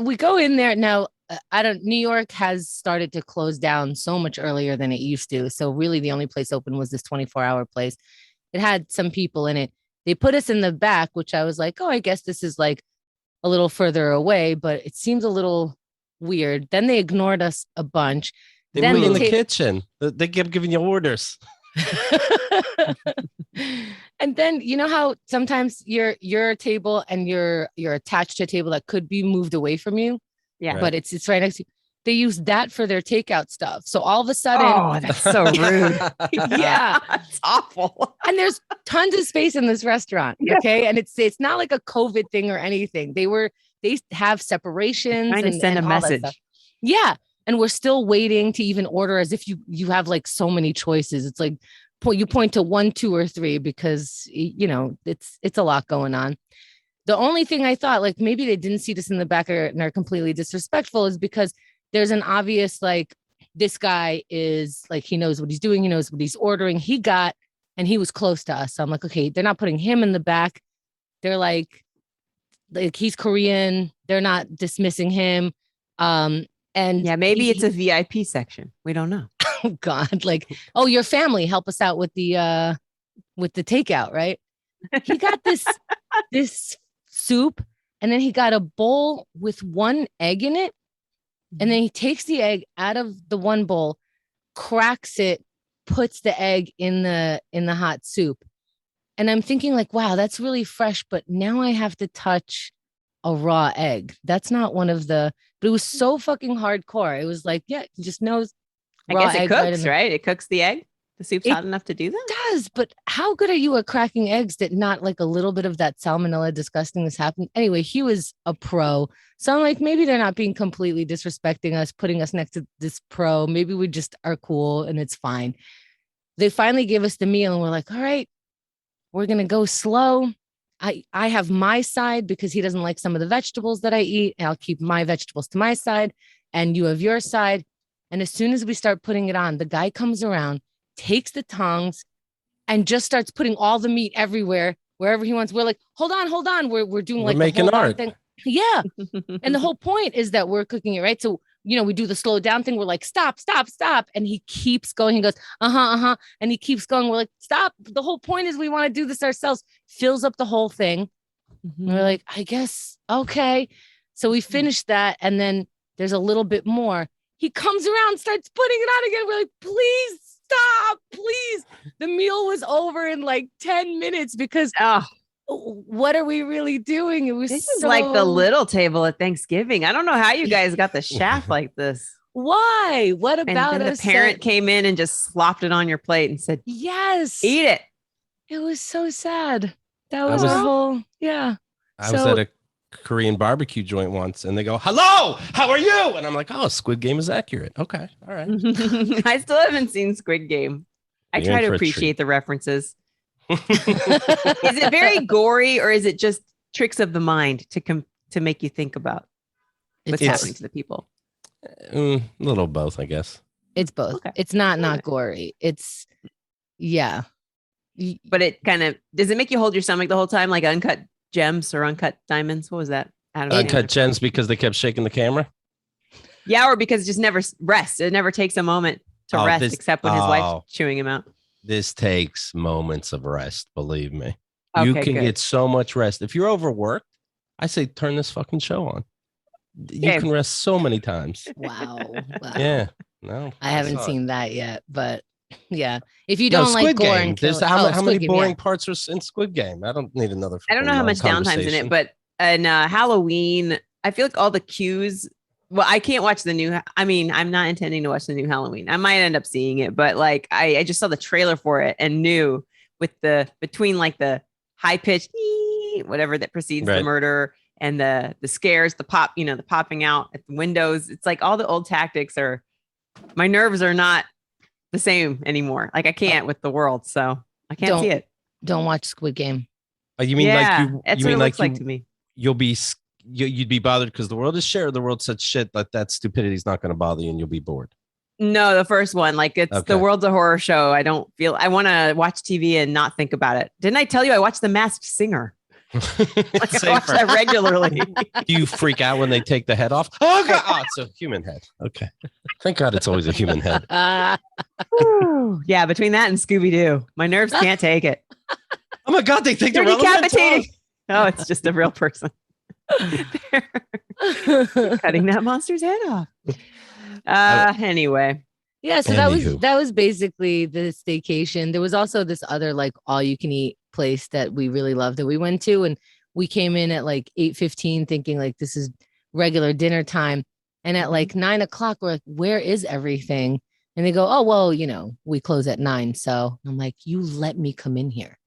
We go in there now. New York has started to close down so much earlier than it used to. So really the only place open was this 24-hour place. It had some people in it. They put us in the back, which I was like, oh, I guess this is like a little further away, but it seems a little weird. Then they ignored us a bunch. They were in the kitchen. They kept giving you orders. And then you know how sometimes your table and you're attached to a table that could be moved away from you. Yeah. But it's right next to you. They use that for their takeout stuff. So all of a sudden, oh, that's so rude. Yeah, it's awful. And there's tons of space in this restaurant. Okay. And it's not like a COVID thing or anything. They they have separations trying to send a message. Yeah. And we're still waiting to even order as if you have like so many choices. It's like you point to 1, 2, or 3 because, you know, it's a lot going on. The only thing I thought like maybe they didn't see this in the back and are completely disrespectful is because there's an obvious like this guy is like he knows what he's doing. He knows what he's ordering. And he was close to us. So I'm like, okay, they're not putting him in the back. They're like he's Korean. They're not dismissing him. And yeah, maybe it's a VIP section. We don't know. Oh God, like, oh, your family help us out with the takeout, right? He got this soup, and then he got a bowl with 1 egg in it, and then he takes the egg out of the one bowl, cracks it, puts the egg in the hot soup. And I'm thinking like, wow, that's really fresh, but now I have to touch a raw egg. That's not one of the, but it was so fucking hardcore. It was like, yeah, he just knows. I guess it cooks, right? It cooks the egg. The soup's hot enough to do that? It does, but how good are you at cracking eggs that not like a little bit of that salmonella disgustingness happened? Anyway, he was a pro. So I'm like, maybe they're not being completely disrespecting us, putting us next to this pro. Maybe we just are cool and it's fine. They finally give us the meal and we're like, all right, we're going to go slow. I have my side because he doesn't like some of the vegetables that I eat. I'll keep my vegetables to my side and you have your side. And as soon as we start putting it on, the guy comes around, takes the tongs and just starts putting all the meat everywhere, wherever he wants. We're like, hold on. We're doing like making art thing. Yeah. And the whole point is that we're cooking it, right? So, you know, we do the slow down thing. We're like, stop. And he keeps going. He goes, uh-huh. And he keeps going. We're like, stop. The whole point is we want to do this ourselves. Fills up the whole thing. Mm-hmm. We're like, I guess, okay. So we finished that. And then there's a little bit more. He comes around, starts putting it on again. We're like, please stop, please. The meal was over in like 10 minutes because what are we really doing? It was this is like the little table at Thanksgiving. I don't know how you guys got the shaft like this. Why? What about and then the parent came in and just slopped it on your plate and said, yes, eat it. It was so sad. That was our whole, yeah. I was at a Korean barbecue joint once and they go, hello, how are you? And I'm like, oh, Squid Game is accurate. Okay. All right. I still haven't seen Squid Game. I try to appreciate the references. Is it very gory or is it just tricks of the mind to make you think about what's happening to the people? A little both, I guess. It's both. Okay. It's not gory. It's, yeah. But it kind of, does it make you hold your stomach the whole time? Like Uncut Gems or Uncut Diamonds? What was that? Uncut Gems because they kept shaking the camera? Yeah, or because it just never rests. It never takes a moment to rest except when his wife's chewing him out. This takes moments of rest, believe me. Okay, you can get so much rest. If you're overworked, I say turn this fucking show on. You can rest so many times. Wow. Yeah. No. I haven't seen that yet, but yeah. If you don't like gore and kill, how many boring parts are in Squid Game? I don't need another. I don't know how much downtime's in it, but in Halloween, I feel like all the cues. Well, I can't watch the new. I mean, I'm not intending to watch the new Halloween. I might end up seeing it, but like I just saw the trailer for it and knew between like the high pitched whatever that precedes the murder and the scares, the pop, the popping out at the windows. It's like all the old tactics my nerves are not the same anymore. Like I can't with the world, so I can't see it. Don't watch Squid Game. You mean that's what it looks like to me. You'd be bothered because the world is shared. The world's such shit that stupidity is not going to bother you and you'll be bored. No, the first one, like the world's a horror show. I want to watch TV and not think about it. Didn't I tell you I watched The Masked Singer? I watch that regularly. Do you freak out when they take the head off? Oh, God. Oh, it's a human head. Okay. Thank God it's always a human head. Yeah, between that and Scooby-Doo, my nerves can't take it. Oh my God, they think they're decapitating. Oh, it's just a real person. Cutting that monster's head off. Anyway. Yeah, so that was basically the staycation. There was also this other like all you can eat place that we really loved that we went to, and we came in at like 8:15 thinking like this is regular dinner time, and at like 9:00 we're like, where is everything? And they go, oh well, we close at 9. So I'm like, you let me come in here.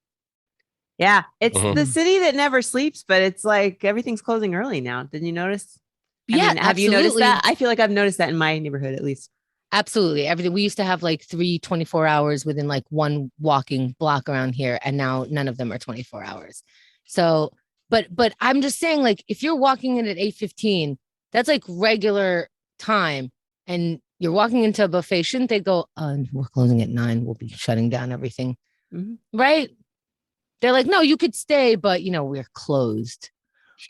Yeah, it's the city that never sleeps, but it's like everything's closing early now. Didn't you notice? Yeah, have you noticed that? I feel like I've noticed that in my neighborhood, at least. Absolutely. Everything. We used to have like 24 hours within like one walking block around here. And now none of them are 24 hours. So, but I'm just saying, like, if you're walking in at 8:15, that's like regular time. And you're walking into a buffet, shouldn't they go, we're closing at 9. We'll be shutting down everything. Mm-hmm. Right. They're like, no, you could stay, but we're closed.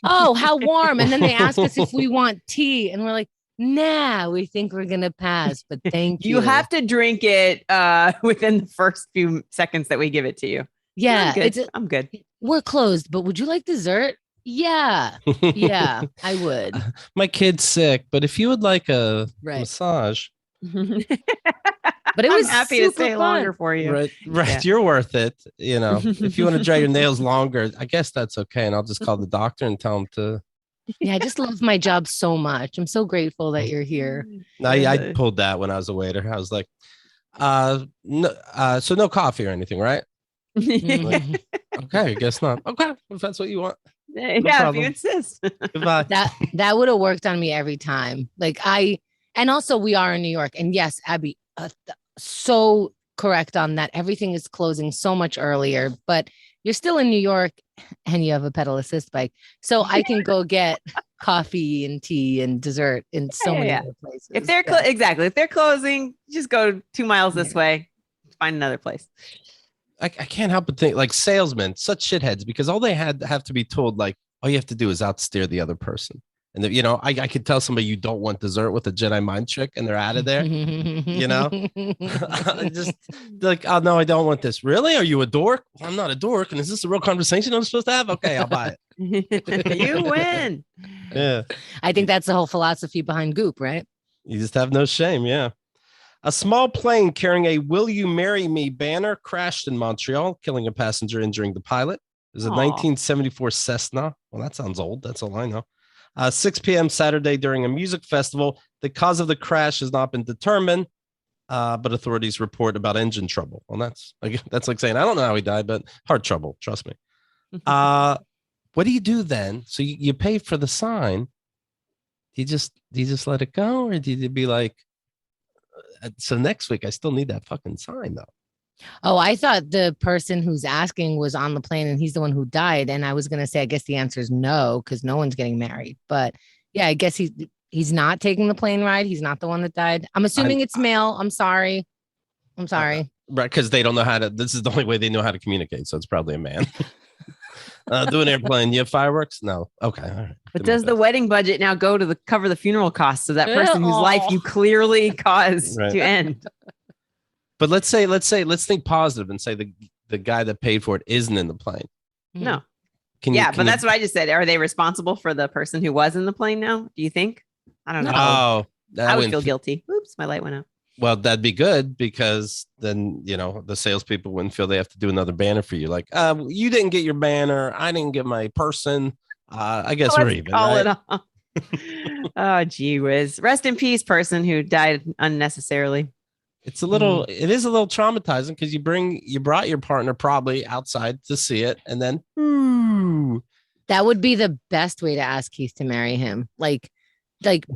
Oh, how warm. And then they ask us if we want tea. And we're like, nah, we think we're going to pass, but thank you. You have to drink it within the first few seconds that we give it to you. Yeah. I'm good. We're closed, but would you like dessert? Yeah. Yeah, I would. My kid's sick, but if you would like a massage. But it was I'm happy to stay longer for you. Right. Yeah. You're worth it. If you want to dry your nails longer, I guess that's okay. And I'll just call the doctor and tell him to. Yeah, I just love my job so much. I'm so grateful that you're here. I pulled that when I was a waiter. I was like, no, so no coffee or anything, right? Like, okay, I guess not. Okay, if that's what you want. If you insist. Goodbye. That would have worked on me every time. And also we are in New York. And yes, Abby, so correct on that. Everything is closing so much earlier, but you're still in New York and you have a pedal assist bike. So I can go get coffee and tea and dessert in so many other places. If they're if they're closing, just go 2 miles this way, find another place. I can't help but think like salesmen, such shitheads, because all they have to be told, like, all you have to do is outsteer the other person. And I could tell somebody you don't want dessert with a Jedi mind trick and they're out of there. Just like, oh no, I don't want this. Really? Are you a dork? Well, I'm not a dork. And is this a real conversation I'm supposed to have? Okay, I'll buy it. You win. Yeah. I think that's the whole philosophy behind Goop, right? You just have no shame. Yeah. A small plane carrying a "Will You Marry Me" banner crashed in Montreal, killing a passenger, injuring the pilot. It was a 1974 Cessna. Well, that sounds old. That's all I know. 6 p.m. Saturday during a music festival. The cause of the crash has not been determined, but authorities report about engine trouble. Well, that's like saying, I don't know how he died, but heart trouble. Trust me. What do you do then? So you pay for the sign. Do you just let it go, or do you be like, so next week I still need that fucking sign though? Oh, I thought the person who's asking was on the plane and he's the one who died. And I was going to say, I guess the answer is no, because no one's getting married. But yeah, I guess he's not taking the plane ride. He's not the one that died. I'm assuming it's male. I'm sorry. Right. Because they don't know how to, this is the only way they know how to communicate. So it's probably a man. Do an airplane. You have fireworks? No. Okay. All right. But does the wedding budget now go to cover the funeral costs of that person whose life you clearly caused to end? But let's think positive and say the guy that paid for it isn't in the plane. No. But that's what I just said. Are they responsible for the person who was in the plane now? Do you think? I don't know. Oh, I would feel guilty. Oops, my light went out. Well, that'd be good because then, the salespeople wouldn't feel they have to do another banner for you. Like, you didn't get your banner. I didn't get my person. I guess we're even. Call it off. Oh, gee whiz. Rest in peace, person who died unnecessarily. It is a little traumatizing because you brought your partner probably outside to see it. And then, that would be the best way to ask Keith to marry him. Like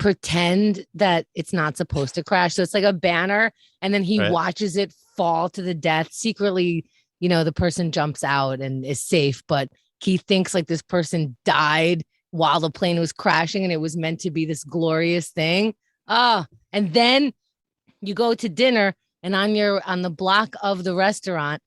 pretend that it's not supposed to crash. So it's like a banner and then he watches it fall to the death. Secretly, the person jumps out and is safe, but Keith thinks like this person died while the plane was crashing and it was meant to be this glorious thing. And then you go to dinner and on the block of the restaurant,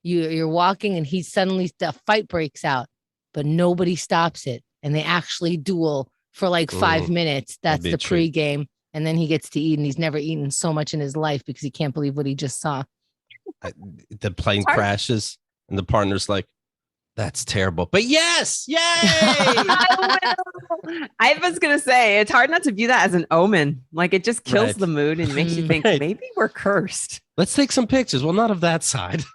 you're walking and the fight breaks out, but nobody stops it. And they actually duel for like 5 minutes. That's the pregame. And then he gets to eat and he's never eaten so much in his life because he can't believe what he just saw. The plane crashes and the partner's like, that's terrible. But yes, yay! I was going to say, it's hard not to view that as an omen. Like it just kills the mood and makes you think maybe we're cursed. Let's take some pictures. Well, not of that side.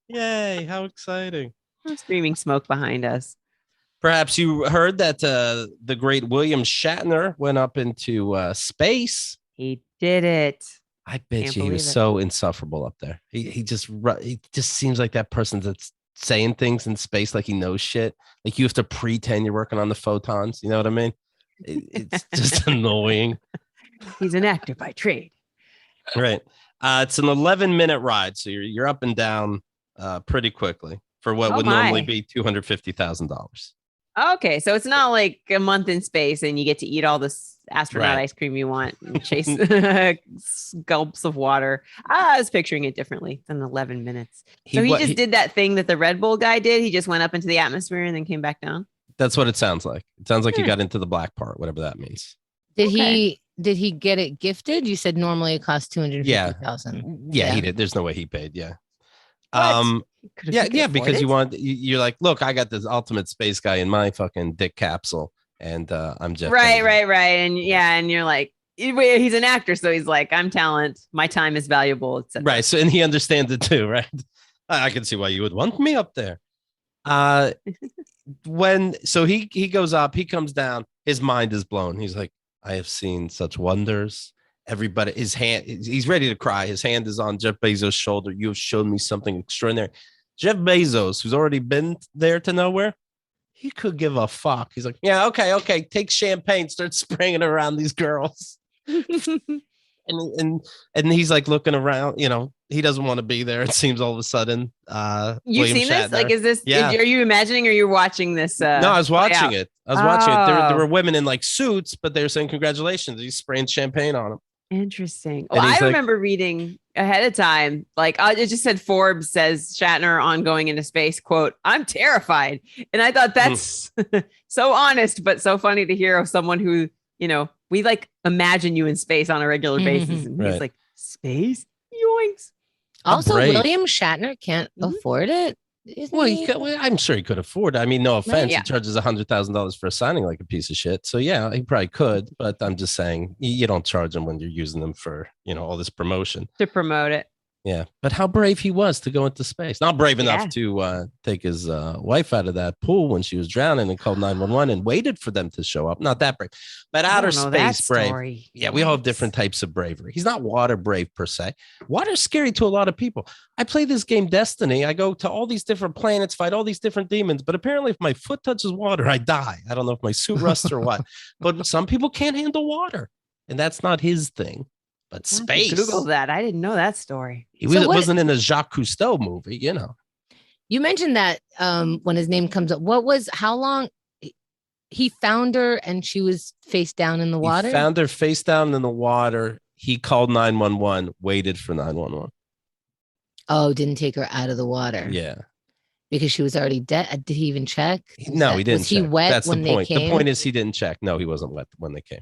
Yay, how exciting. Streaming smoke behind us. Perhaps you heard that the great William Shatner went up into space. He did it. I bet you he was so insufferable up there. He just seems like that person that's saying things in space like he knows shit. Like you have to pretend you're working on the photons. You know what I mean? It's just annoying. He's an actor by trade. Right. It's an 11-minute ride, so you're up and down pretty quickly for what would normally be $250,000. Okay, so it's not like a month in space and you get to eat all this astronaut ice cream you want and chase gulps of water. I was picturing it differently than 11 minutes. So he did that thing that the Red Bull guy did. He just went up into the atmosphere and then came back down. That's what it sounds like. It sounds like he got into the black part, whatever that means. Did he get it gifted? You said normally it costs $250,000. Yeah, he did. There's no way he paid. Yeah. Because you're like, look, I got this ultimate space guy in my fucking dick capsule, and I'm Jeff. Right, and you're like, he's an actor, so he's like, I'm talent, my time is valuable, etc. Right. So, and he understands it too, right? I can see why you would want me up there. He goes up, he comes down, his mind is blown. He's like, I have seen such wonders. Everybody, he's ready to cry. His hand is on Jeff Bezos' shoulder. You have shown me something extraordinary. Jeff Bezos, who's already been there to nowhere, he could give a fuck. He's like, yeah, okay. Take champagne, start spraying it around these girls. and he's like looking around, he doesn't want to be there. It seems all of a sudden. You've seen this? Like, is this, are you imagining or you're watching this? No, I was watching it. There were women in like suits, but they were saying, congratulations. He's spraying champagne on them. Interesting. Well, I remember reading ahead of time, like it just said Forbes says Shatner on going into space, quote, I'm terrified. And I thought that's so honest, but so funny to hear of someone who, we like imagine you in space on a regular basis. And he's like, space? Yoinks. Also, William Shatner can't afford it. I'm sure he could afford it. I mean, no offense. He charges $100,000 for a signing like a piece of shit. So yeah, he probably could. But I'm just saying, you don't charge them when you're using them for, all this promotion. To promote it. Yeah. But how brave he was to go into space. Not brave enough to take his wife out of that pool when she was drowning and called 911 and waited for them to show up. Not that brave. But outer space brave. Yeah, we all have different types of bravery. He's not water brave per se. Water's scary to a lot of people. I play this game Destiny. I go to all these different planets, fight all these different demons. But apparently if my foot touches water, I die. I don't know if my suit rusts or what. But some people can't handle water. And that's not his thing. But space. Google that. I didn't know that story. He wasn't in a Jacques Cousteau movie, You mentioned that when his name comes up. How long he found her and she was face down in the water? He found her face down in the water. He called 911, waited for 911. Oh, didn't take her out of the water. Yeah. Because she was already dead. Did he even check? No, he didn't. Was he wet? That's when the point. They came? The point is he didn't check. No, he wasn't wet when they came.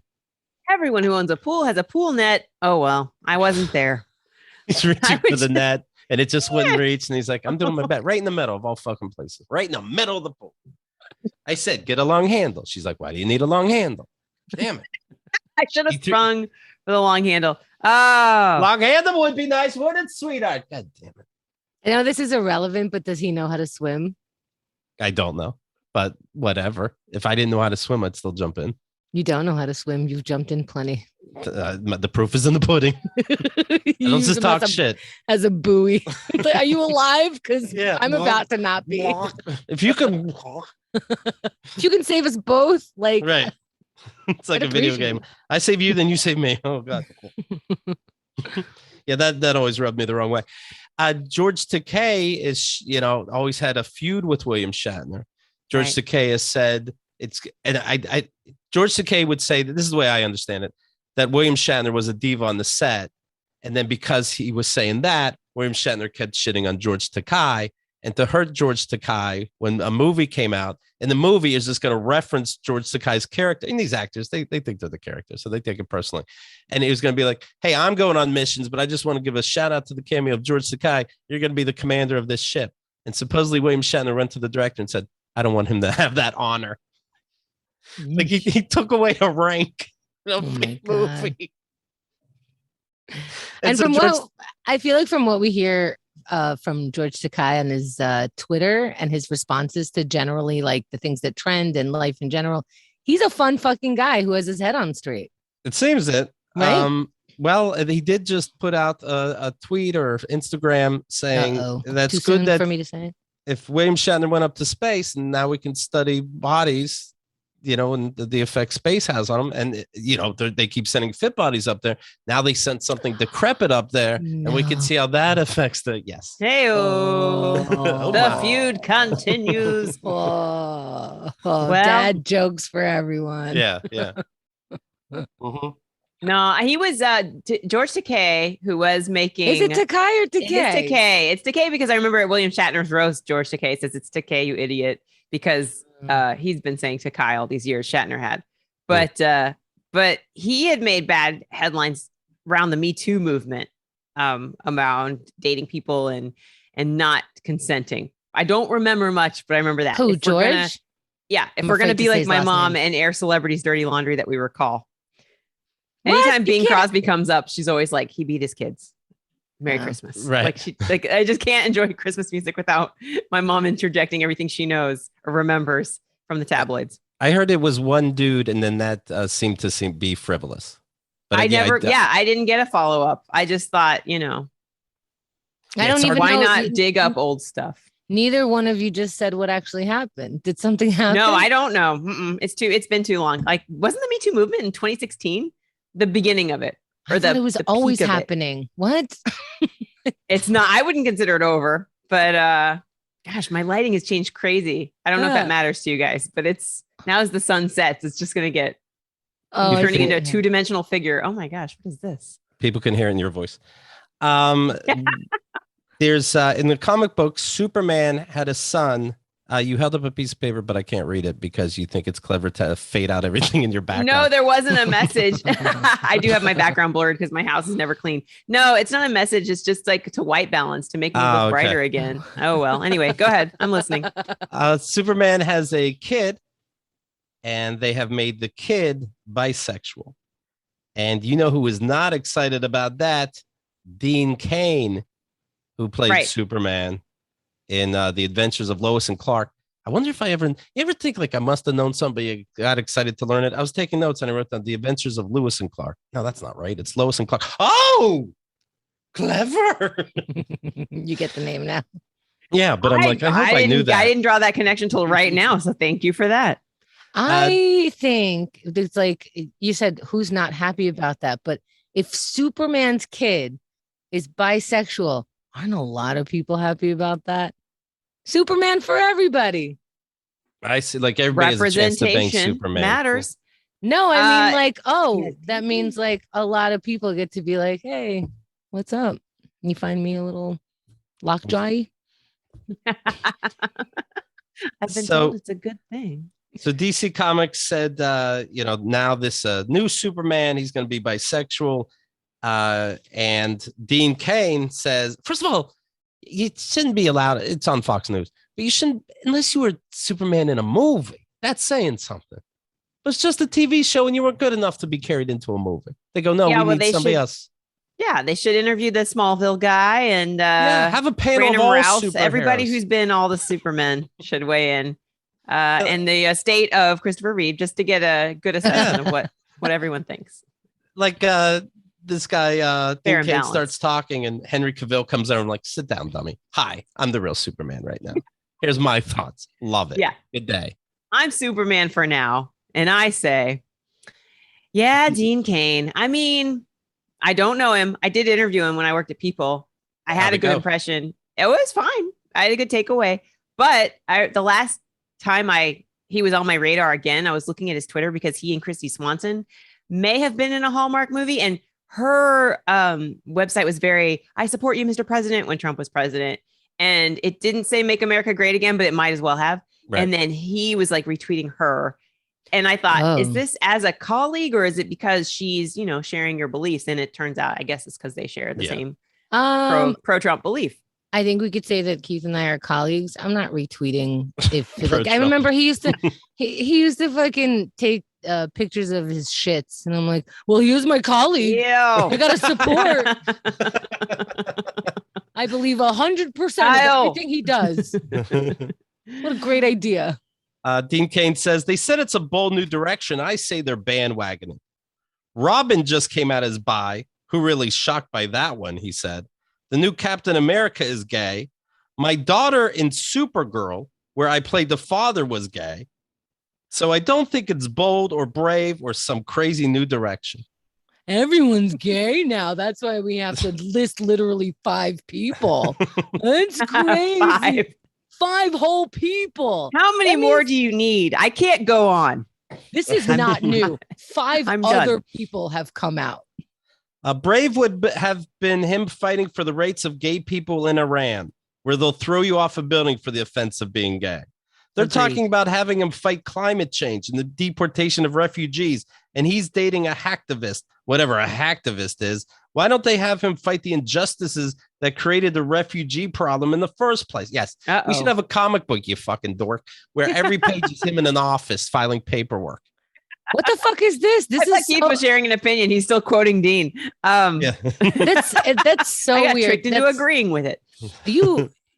Everyone who owns a pool has a pool net. Oh, well, I wasn't there. He's reaching for the net and it just wouldn't reach. And he's like, I'm doing my best right in the middle of all fucking places, right in the middle of the pool. I said, get a long handle. She's like, why do you need a long handle? Damn it. I should have sprung for the long handle. Oh, long handle would be nice, wouldn't it, sweetheart? God damn it. I know this is irrelevant, but does he know how to swim? I don't know, but whatever. If I didn't know how to swim, I'd still jump in. You don't know how to swim. You've jumped in plenty. The proof is in the pudding. I don't just talk shit. As a buoy. Like, are you alive? Because I'm about to not be. If you can save us both, like right. It's like a video game. I save you, then you save me. Oh God. Yeah, that always rubbed me the wrong way. George Takei is, always had a feud with William Shatner. George Takei has said George Takei would say that this is the way I understand it, that William Shatner was a diva on the set. And then because he was saying that, William Shatner kept shitting on George Takei. And to hurt George Takei, when a movie came out, and the movie is just going to reference George Takei's character. And these actors, they think they're the character, so they take it personally. And it was going to be like, hey, I'm going on missions, but I just want to give a shout out to the cameo of George Takei. You're going to be the commander of this ship. And supposedly William Shatner went to the director and said, I don't want him to have that honor. Like he took away a rank of the movie. And so I feel like from what we hear from George Takei on his Twitter and his responses to generally like the things that trend and life in general, he's a fun fucking guy who has his head on straight. It seems it. Right? Well, he did just put out a tweet or Instagram saying that's Too good soon that for me to say. if William Shatner went up to space, and now we can study bodies, and the effect space has on them. And, they keep sending fit bodies up there. Now they sent something decrepit up there, and we can see how that affects the, yes. Hey-o. The feud continues. Dad jokes for everyone. Yeah. Mm-hmm. No, he was George Takei, who was making. Is it Takei or Takei? It's Takei. It's Takei because I remember at William Shatner's roast, George Takei says it's Takei, you idiot, because he's been saying Takei all these years. Shatner had, but he had made bad headlines around the Me Too movement, around dating people and not consenting. I don't remember much, but I remember that. Who, George? If we're gonna be like my mom and air celebrities' dirty laundry that we recall. Anytime Bing Crosby comes up, she's always like, he beat his kids. Merry Christmas. Right. I just can't enjoy Christmas music without my mom interjecting everything she knows or remembers from the tabloids. I heard it was one dude, and then that seemed to be frivolous. But I didn't get a follow up. I just thought, I don't even why know. not dig up old stuff? Neither one of you just said what actually happened. Did something happen? No, I don't know. It's been too long. Like, wasn't the Me Too movement in 2016? The beginning of it, or it was always happening. What? It's not. I wouldn't consider it over, but gosh, my lighting has changed crazy. I don't know if that matters to you guys, but it's now as the sun sets, it's just gonna get turning into a 2-dimensional figure. Oh my gosh, what is this? People can hear it in your voice. There's in the comic book, Superman had a son. You held up a piece of paper, but I can't read it because you think it's clever to fade out everything in your background. No, there wasn't a message. I do have my background blurred because my house is never clean. No, it's not a message. It's just like to white balance to make me look brighter again. Oh, well. Anyway, go ahead. I'm listening. Superman has a kid, and they have made the kid bisexual. And you know who is not excited about that? Dean Cain, who played Superman in The Adventures of Lois and Clark. I wonder if you ever think like I must have known somebody, got excited to learn it. I was taking notes and I wrote down The Adventures of Lewis and Clark. No, that's not right. It's Lois and Clark. Oh, clever. You get the name now. Yeah, but I hope I knew that. I didn't draw that connection till right now. So thank you for that. I think it's like you said, who's not happy about that? But if Superman's kid is bisexual, aren't a lot of people happy about that? Superman for everybody. I see, like everybody has a chance to bang Superman. Matters. No, I mean like, that means like a lot of people get to be like, hey, what's up? You find me a little lockjaw? I've been told it's a good thing. So DC Comics said, now this new Superman, he's going to be bisexual. And Dean Cain says, first of all, you shouldn't be allowed. It's on Fox News, but you shouldn't, unless you were Superman in a movie. That's saying something. But it's just a TV show, and you weren't good enough to be carried into a movie. They go, no, we need somebody else. Yeah, they should interview the Smallville guy and have a panel of all superheroes. Everybody who's been all the Supermen should weigh in. And the estate of Christopher Reeve, just to get a good assessment of what everyone thinks. Like this guy, Dean Cain starts talking, and Henry Cavill comes over and like, sit down, dummy. Hi, I'm the real Superman right now. Here's my thoughts. Love it. Yeah. Good day. I'm Superman for now. And I say, yeah, Dean Cain. I mean, I don't know him. I did interview him when I worked at People. I had a good impression. It was fine. I had a good takeaway. But the last time he was on my radar again, I was looking at his Twitter because he and Christy Swanson may have been in a Hallmark movie, and her website was I support you, Mr. President, when Trump was president. And it didn't say make America great again, but it might as well have. Right. And then he was like retweeting her. And I thought, is this as a colleague, or is it because she's, sharing your beliefs? And it turns out, I guess it's because they share the same pro-Trump belief. I think we could say that Keith and I are colleagues. I'm not retweeting. I remember he used to fucking take pictures of his shits, and I'm like, well, he was my colleague. Yeah, I gotta support. I believe 100% of everything he does. What a great idea. Dean Cain says, they said it's a bold new direction. I say they're bandwagoning. Robin just came out as bi. Who really shocked by that one, he said. The new Captain America is gay. My daughter in Supergirl, where I played the father, was gay. So I don't think it's bold or brave or some crazy new direction. Everyone's gay now. That's why we have to list literally 5 people. That's crazy. 5 whole people. How many more do you need? I can't go on. This is not new. 5 other people have come out. Brave would have been him fighting for the rights of gay people in Iran, where they'll throw you off a building for the offense of being gay. They're talking about having him fight climate change and the deportation of refugees, and he's dating a hacktivist, whatever a hacktivist is. Why don't they have him fight the injustices that created the refugee problem in the first place? Yes, we should have a comic book, you fucking dork, where every page is him in an office filing paperwork. What the fuck is this? This is Keith was sharing an opinion. He's still quoting Dean. That's so I got weird. Tricked into agreeing with it.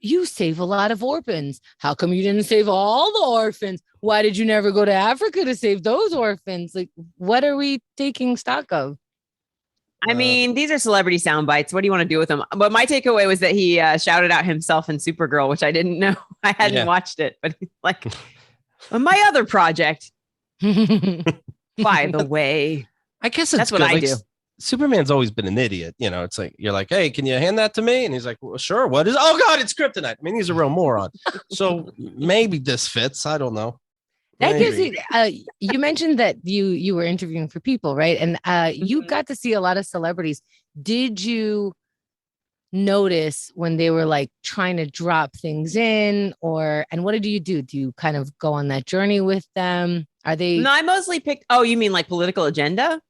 You save a lot of orphans. How come you didn't save all the orphans? Why did you never go to Africa to save those orphans? Like, what are we taking stock of? I mean, these are celebrity sound bites. What do you want to do with them? But my takeaway was that he shouted out himself in Supergirl, which I didn't know. I hadn't watched it, but he's like, my other project. By the way, I guess that's what I do. Superman's always been an idiot. You know, it's like, you're like, hey, can you hand that to me? And he's like, well, sure. What is, oh God, it's kryptonite. I mean, he's a real moron. So maybe this fits. I don't know. That gives you, you mentioned that you were interviewing for people, right? And you got to see a lot of celebrities. Did you notice when they were like trying to drop things in, and what did you do? Do you kind of go on that journey with them? Are they? No, I mostly picked. Oh, you mean like political agenda?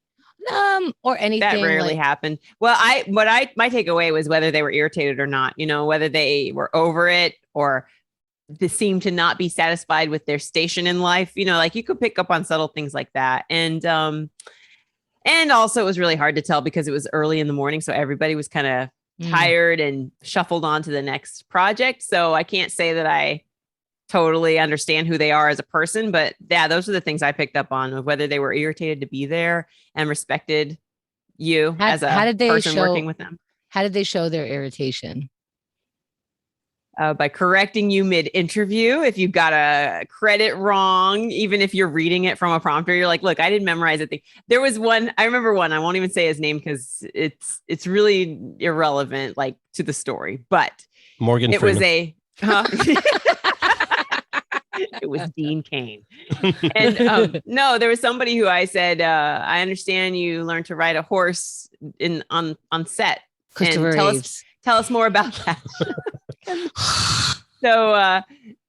Or anything that rarely happened. Well, my takeaway was whether they were irritated or not, you know, whether they were over it or they seemed to not be satisfied with their station in life. You know, like you could pick up on subtle things like that. And also it was really hard to tell because it was early in the morning. So everybody was kind of tired and shuffled on to the next project. So I can't say that I totally understand who they are as a person, but yeah, those are the things I picked up on, of whether they were irritated to be there and respected you as a person working with them. How did they show their irritation? By correcting you mid-interview. If you got a credit wrong, even if you're reading it from a prompter, you're like, look, I didn't memorize it. There was one, I remember one, I won't even say his name because it's really irrelevant, like to the story, but Morgan Freeman. It was Dean Cain. And no, there was somebody who I said, I understand you learned to ride a horse on set. Christopher Reeves. Tell us more about that.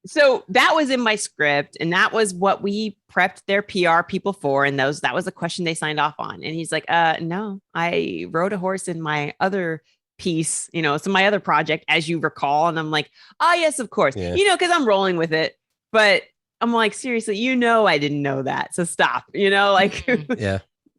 So that was in my script, and that was what we prepped their PR people for. And that was the question they signed off on. And he's like, no, I rode a horse in my other piece, you know, so my other project, as you recall. And I'm like, yes, of course, you know, because I'm rolling with it. But I'm like, seriously, you know, I didn't know that. So stop, you know, like,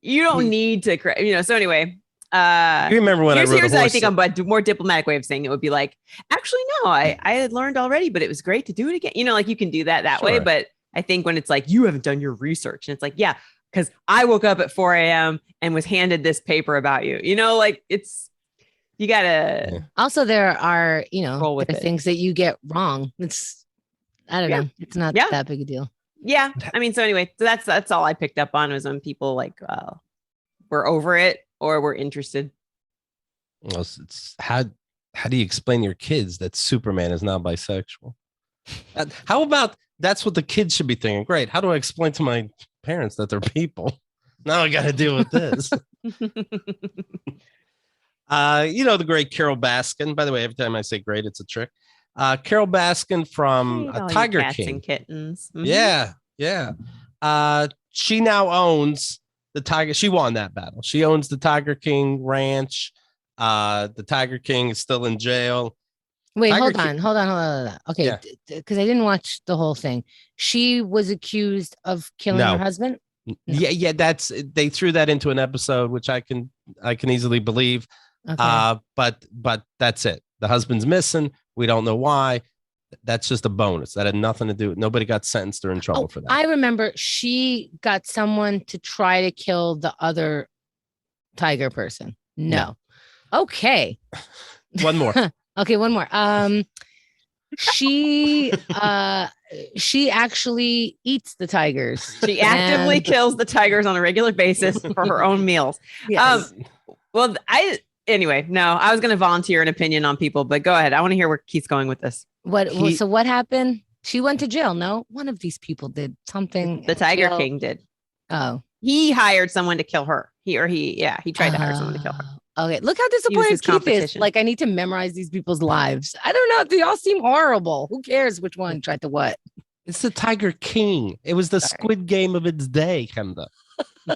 you don't need to, you know, so anyway. You remember when here's I think a more diplomatic way of saying it would be like, actually, no, I had learned already, but it was great to do it again. You know, like you can do that way. But I think when it's like, you haven't done your research, and it's like, yeah, because I woke up at 4 a.m. and was handed this paper about you, you know, like you gotta. Also, there are, you know, things that you get wrong. I don't know. It's not that big a deal. Yeah. I mean, so anyway, so that's all I picked up on was when people like were over it or were interested. Well, it's how do you explain your kids that Superman is not bisexual? How about that's what the kids should be thinking? Great. How do I explain to my parents that they're people? Now I got to deal with this. You know, the great Carole Baskin. By the way, every time I say great, it's a trick. Carole Baskin from Tiger King. And kittens. Mm-hmm. Yeah. She now owns the Tiger. She won that battle. She owns the Tiger King Ranch. The Tiger King is still in jail. Wait, hold on. Okay, because I didn't watch the whole thing. She was accused of killing her husband. No. Yeah. They threw that into an episode, which I can easily believe. Okay. But that's it. The husband's missing. We don't know why. That's just a bonus. That had nothing to do with. Nobody got sentenced or in trouble for that. I remember she got someone to try to kill the other tiger person. No. Okay. One more. Okay, one more. She actually eats the tigers. She actively kills the tigers on a regular basis for her own meals. Yes. Well, I was going to volunteer an opinion on people, but go ahead. I want to hear where Keith's going with this. So what happened? She went to jail. No, one of these people did something. The Tiger King did. Oh, he hired someone to kill her. He tried to hire someone to kill her. Okay, look how disappointed Keith is. Like, I need to memorize these people's lives. I don't know. They all seem horrible. Who cares which one tried to what? It's the Tiger King. It was the Squid Game of its day, Chemda.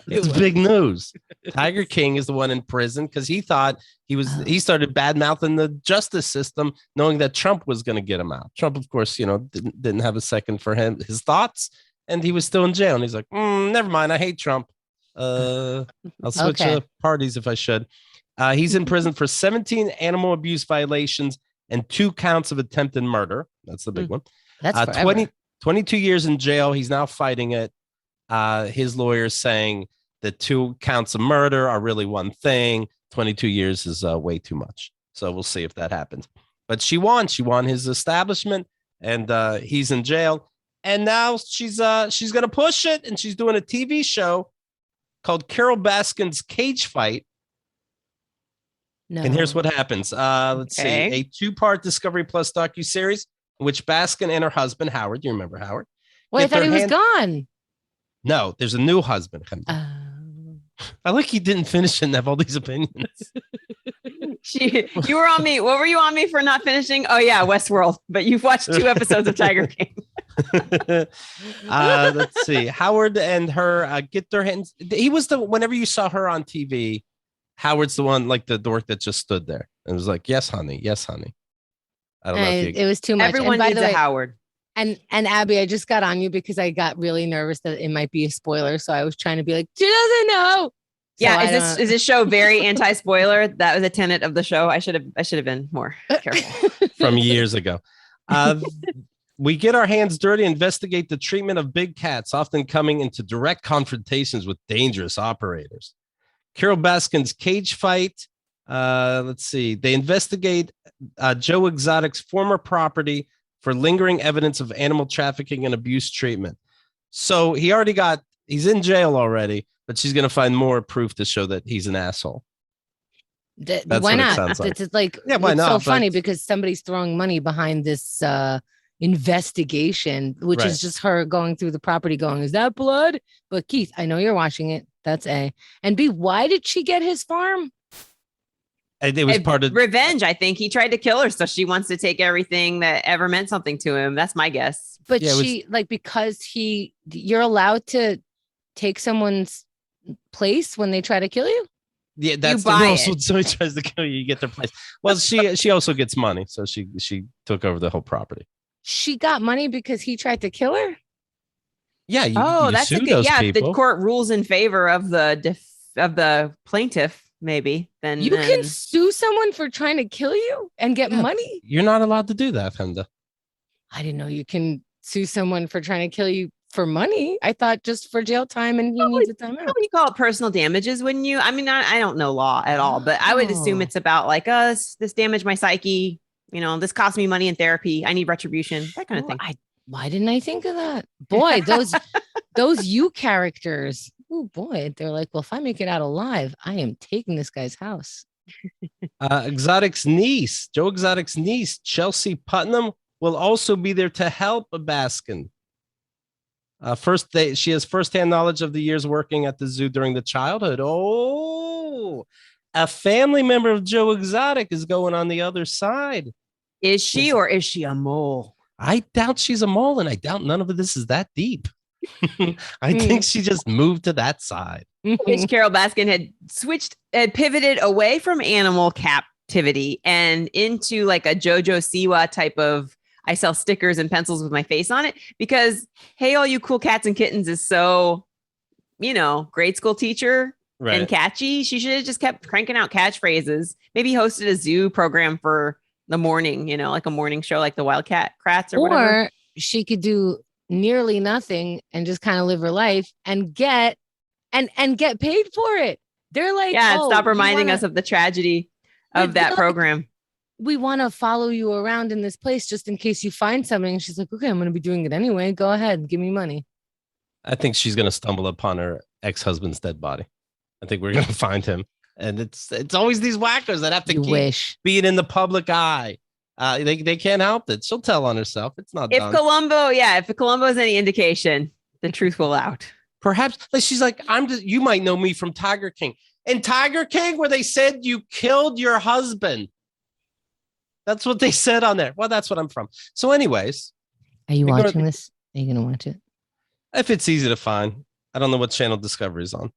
It's big news. Tiger King is the one in prison because he thought he started bad mouthing the justice system, knowing that Trump was going to get him out. Trump, of course, didn't have a second for his thoughts, and he was still in jail. And he's like, never mind. I hate Trump. I'll switch parties if I should. He's in prison for 17 animal abuse violations and 2 counts of attempted murder. That's the big one. That's 22 years in jail. He's now fighting it. His lawyer's saying the 2 counts of murder are really one thing. 22 years is way too much. So we'll see if that happens. But she won. She won his establishment, and he's in jail. And now she's going to push it, and she's doing a TV show called Carole Baskin's Cage Fight. No. And here's what happens. Let's see. A 2-part Discovery Plus docuseries in which Baskin and her husband, Howard, you remember Howard? Wait, I thought he was gone. No, there's a new husband. I like he didn't finish and have all these opinions. You were on me. What were you on me for not finishing? Oh, yeah, Westworld. But you've watched 2 episodes of Tiger King. Let's see. Howard and her get their hands. He was whenever you saw her on TV, Howard's the one, like the dork that just stood there and was like, yes, honey. Yes, honey. I don't know. It was too much. Everyone needs a Howard. And Abby, I just got on you because I got really nervous that it might be a spoiler. So I was trying to be like, she doesn't know. Yeah, is this show very anti-spoiler? That was a tenet of the show. I should have been more careful. From years ago. We get our hands dirty, investigate the treatment of big cats, often coming into direct confrontations with dangerous operators. Carole Baskin's Cage Fight. Let's see. They investigate Joe Exotic's former property for lingering evidence of animal trafficking and abuse treatment. So he's in jail already, but she's going to find more proof to show that he's an asshole. Why not? It's like, why not? So funny because somebody's throwing money behind this investigation, which is just her going through the property going, is that blood? But Keith, I know you're watching it. That's A. And B, why did she get his farm? It was part of revenge. I think he tried to kill her. So she wants to take everything that ever meant something to him. That's my guess. But because you're allowed to take someone's place when they try to kill you. Yeah, that's the rule. So somebody tries to kill you, you get their place. Well, she also gets money. So she took over the whole property. She got money because he tried to kill her. Yeah. That's a good. Yeah, if the court rules in favor of the plaintiff, maybe then you can sue someone for trying to kill you and get money. You're not allowed to do that, Chemda. I didn't know you can sue someone for trying to kill you for money. I thought just for jail time and he needs a time out. You call it personal damages, wouldn't you? I mean, I don't know law at all, but I would assume it's about like this damaged my psyche. This cost me money in therapy. I need retribution. That kind of thing. Why didn't I think of that? Boy, those you characters. Oh boy, they're like, well, if I make it out alive, I am taking this guy's house. Exotic's niece, Joe Exotic's niece, Chelsea Putnam, will also be there to help Baskin. She has firsthand knowledge of the years working at the zoo during the childhood. Oh, a family member of Joe Exotic is going on the other side. Is she or is she a mole? I doubt she's a mole, and I doubt none of this is that deep. I think she just moved to that side. Carole Baskin had pivoted away from animal captivity and into like a JoJo Siwa type of, I sell stickers and pencils with my face on it because, hey, all you cool cats and kittens is so, grade school teacher and catchy. She should have just kept cranking out catchphrases. Maybe hosted a zoo program for the morning, like a morning show, like the Wildcat Crats or whatever. Or she could do nearly nothing and just kind of live her life and get paid for it. They're like, stop reminding us of the tragedy of that program. we want to follow you around in this place just in case you find something. She's like, okay, I'm going to be doing it anyway. Go ahead. Give me money. I think she's going to stumble upon her ex-husband's dead body. I think we're going to find him. And it's always these whackers that have to keep being in the public eye. They can't help it. She'll tell on herself. It's not done. If Columbo is any indication, the truth will out. Perhaps she's like, you might know me from Tiger King. In Tiger King, where they said you killed your husband. That's what they said on there. Well, that's what I'm from. So anyways. Are you watching this? Are you going to watch it? If it's easy to find. I don't know what channel Discovery's on.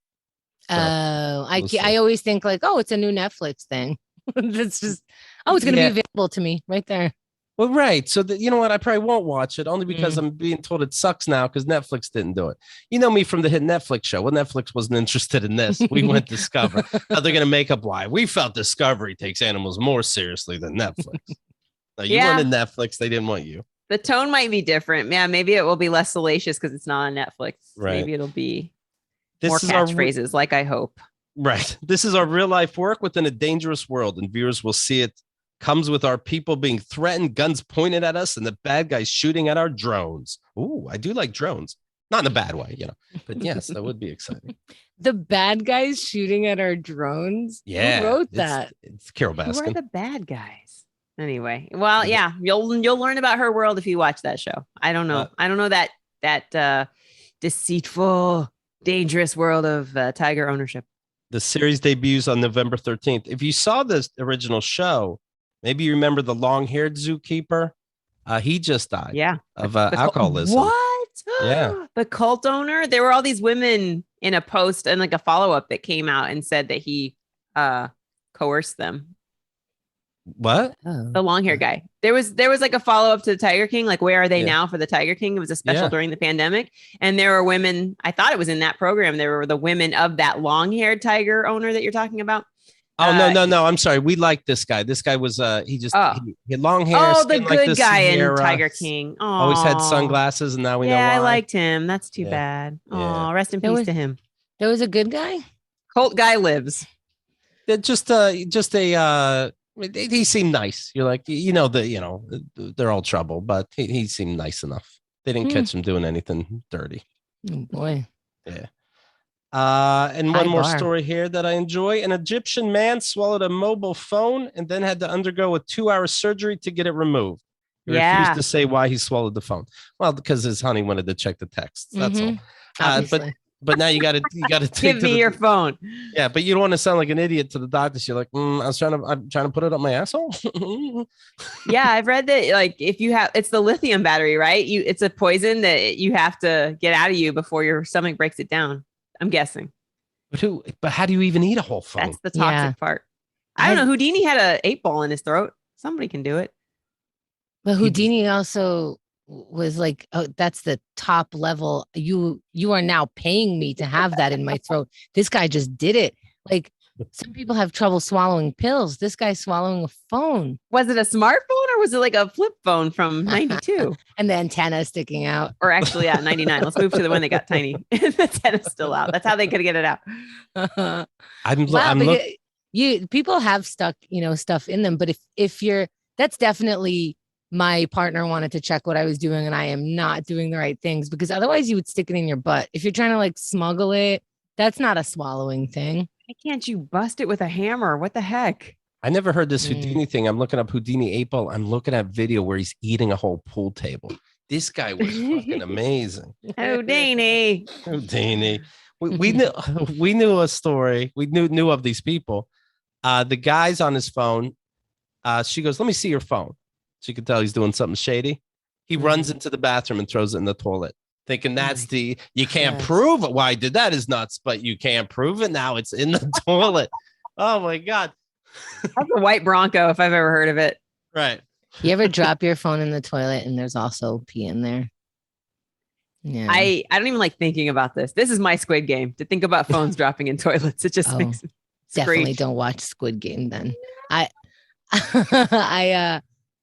So I always think like, oh, it's a new Netflix thing. It's just, it's going to be available to me right there. Well, right. So you know what? I probably won't watch it only because I'm being told it sucks now because Netflix didn't do it. You know me from the hit Netflix show. Well, Netflix wasn't interested in this. We went Discover. Now they're going to make up why. We felt Discovery takes animals more seriously than Netflix. Now, you wanted Netflix. They didn't want you. The tone might be different. Yeah, maybe it will be less salacious because it's not on Netflix. Right. Maybe it'll be more catchphrases like I hope. Right. This is our real life work within a dangerous world, and viewers will see it. Comes with our people being threatened, guns pointed at us, and the bad guys shooting at our drones. Ooh, I do like drones. Not in a bad way, but yes, that would be exciting. The bad guys shooting at our drones? Yeah. Who wrote that? It's Carole Baskin. Who are the bad guys? Anyway, well, yeah, you'll learn about her world if you watch that show. I don't know. I don't know that deceitful, dangerous world of tiger ownership. The series debuts on November 13th. If you saw this original show, maybe you remember the long-haired zookeeper. He just died. Yeah. Of alcoholism. What? Yeah. The cult owner. There were all these women in a post and like a follow-up that came out and said that he coerced them. What? The long-haired guy. There was like a follow-up to the Tiger King. Like, where are they now for the Tiger King? It was a special during the pandemic. And there were women. I thought it was in that program. There were the women of that long-haired tiger owner that you're talking about. Oh, no. I'm sorry. We like this guy. This guy was, he had long hair. Oh, the good guy in Tiger King. Oh, always had sunglasses, and now we know why. Yeah, I liked him. That's too bad. Oh, rest in peace to him. There was a good guy? Cult guy lives. He seemed nice. You're like, they're all trouble, but he seemed nice enough. They didn't catch him doing anything dirty. Oh, boy. Yeah. And one more story here that I enjoy. An Egyptian man swallowed a mobile phone and then had to undergo a 2-hour surgery to get it removed. He refused to say why he swallowed the phone. Well, because his honey wanted to check the texts. That's all. But now you got to give me your phone. Yeah, but you don't want to sound like an idiot to the doctors. You're like, I'm trying to put it up my asshole. Yeah, I've read that. Like, if you have, it's the lithium battery, right? It's a poison that you have to get out of you before your stomach breaks it down. I'm guessing. But how do you even eat a whole phone? That's the toxic part. I don't know. Houdini had an 8-ball in his throat. Somebody can do it. But Houdini also was like, oh, that's the top level. You are now paying me to have that in my throat. This guy just did it. Like, some people have trouble swallowing pills. This guy's swallowing a phone. Was it a smartphone or was it like a flip phone from 92? And the antenna sticking out. Or actually, 99. Let's move to the one that got tiny. The antenna's still out. That's how they could get it out. People have stuff in them. But if you're, that's definitely, my partner wanted to check what I was doing and I am not doing the right things, because otherwise you would stick it in your butt. If you're trying to like smuggle it, that's not a swallowing thing. Why can't you bust it with a hammer? What the heck? I never heard this Houdini thing. I'm looking up Houdini 8-ball. I'm looking at video where he's eating a whole pool table. This guy was fucking amazing. Houdini. We knew a story. We knew of these people. The guy's on his phone. She goes, "Let me see your phone." She could tell he's doing something shady. He runs into the bathroom and throws it in the toilet, thinking that's you can't prove it. Why I did that is nuts, but you can't prove it. Now it's in the toilet. Oh my God. That's a white Bronco if I've ever heard of it. Right. You ever drop your phone in the toilet and there's also pee in there? Yeah. I don't even like thinking about this. This is my Squid Game, to think about phones dropping in toilets. It just makes me definitely don't watch Squid Game then.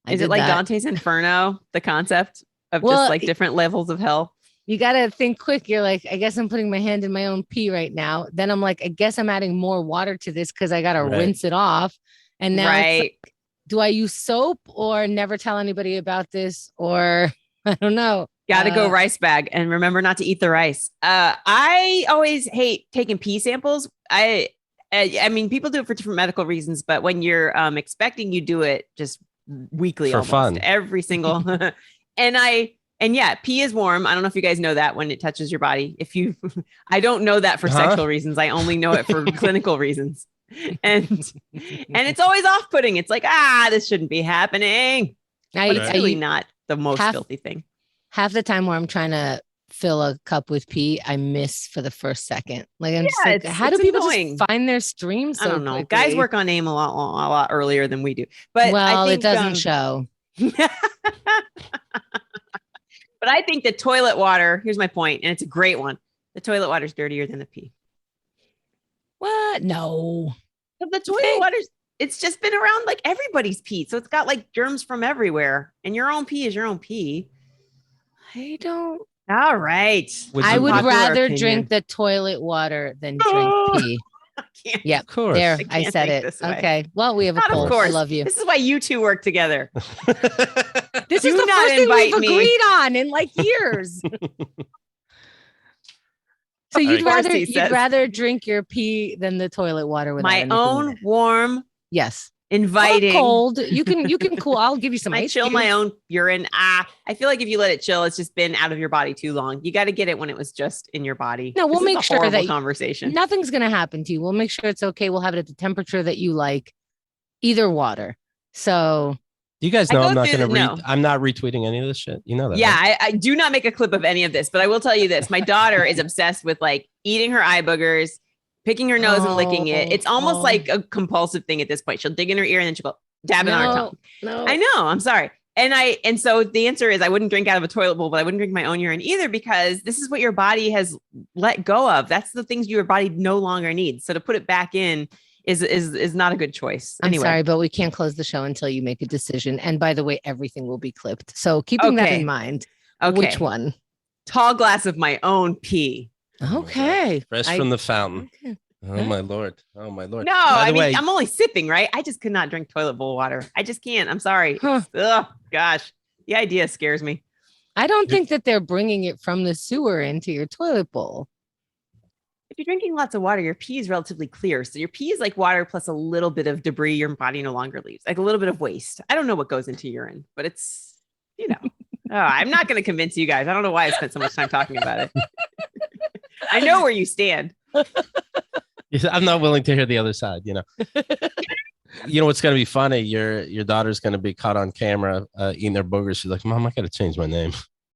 Is it like Dante's Inferno, the concept of just like different levels of hell? You got to think quick. You're like, I guess I'm putting my hand in my own pee right now. Then I'm like, I guess I'm adding more water to this because I got to rinse it off. And now it's like, do I use soap or never tell anybody about this? Or I don't know. Got to go rice bag and remember not to eat the rice. I always hate taking pee samples. I mean, people do it for different medical reasons, but when you're expecting, you do it just weekly, for almost fun. Every single. And yeah, pee is warm. I don't know if you guys know that when it touches your body. I don't know that for sexual reasons. I only know it for clinical reasons. And it's always off-putting. It's like, this shouldn't be happening. But it's really not the most filthy thing. Half the time where I'm trying to fill a cup with pee, I miss for the first second. Like I'm just like, how do people just find their streams? So I don't know. Quickly? Guys work on aim a lot earlier than we do. But I think, it doesn't show. But I think the toilet water, here's my point, and it's a great one. The toilet water is dirtier than the pee. What? No. The toilet water's, it's just been around like everybody's pee. So it's got like germs from everywhere. And your own pee is your own pee. I don't. All right. I would rather drink the toilet water than drink pee. Yep. Of course. There, I said it. Okay. Well, we have a poll. I love you. This is why you two work together. This is the first thing we've agreed on in like years. So you'd rather drink your pee than the toilet water with my own warm, inviting, cold. You can cool. I'll give you some. I chill my own urine. I feel like if you let it chill, it's just been out of your body too long. You got to get it when it was just in your body. No, we'll make sure that conversation. Nothing's gonna happen to you. We'll make sure it's okay. We'll have it at the temperature that you like, either water. So. You guys know I'm not retweeting any of this shit. You know that. Yeah, right? I do not make a clip of any of this, but I will tell you this. My daughter is obsessed with like eating her eye boogers, picking her nose and licking it. It's almost like a compulsive thing at this point. She'll dig in her ear and then she'll go dab it on her tongue. No. I know. I'm sorry. And so the answer is I wouldn't drink out of a toilet bowl, but I wouldn't drink my own urine either because this is what your body has let go of. That's the things your body no longer needs. So to put it back in is not a good choice. Anyway. I'm sorry, but we can't close the show until you make a decision. And by the way, everything will be clipped. So keeping that in mind, which one? Tall glass of my own pee. Okay. Fresh from the fountain. Okay. Oh my Lord. Oh my Lord. No, I mean, I'm only sipping, right? I just could not drink toilet bowl water. I just can't. I'm sorry. Oh gosh. The idea scares me. I don't think that they're bringing it from the sewer into your toilet bowl. If you're drinking lots of water, your pee is relatively clear. So your pee is like water plus a little bit of debris your body no longer leaves, like a little bit of waste. I don't know what goes into urine, but it's, I'm not going to convince you guys. I don't know why I spent so much time talking about it. I know where you stand. I'm not willing to hear the other side, You know what's going to be funny? Your daughter's going to be caught on camera eating their boogers. She's like, Mom, I got to change my name.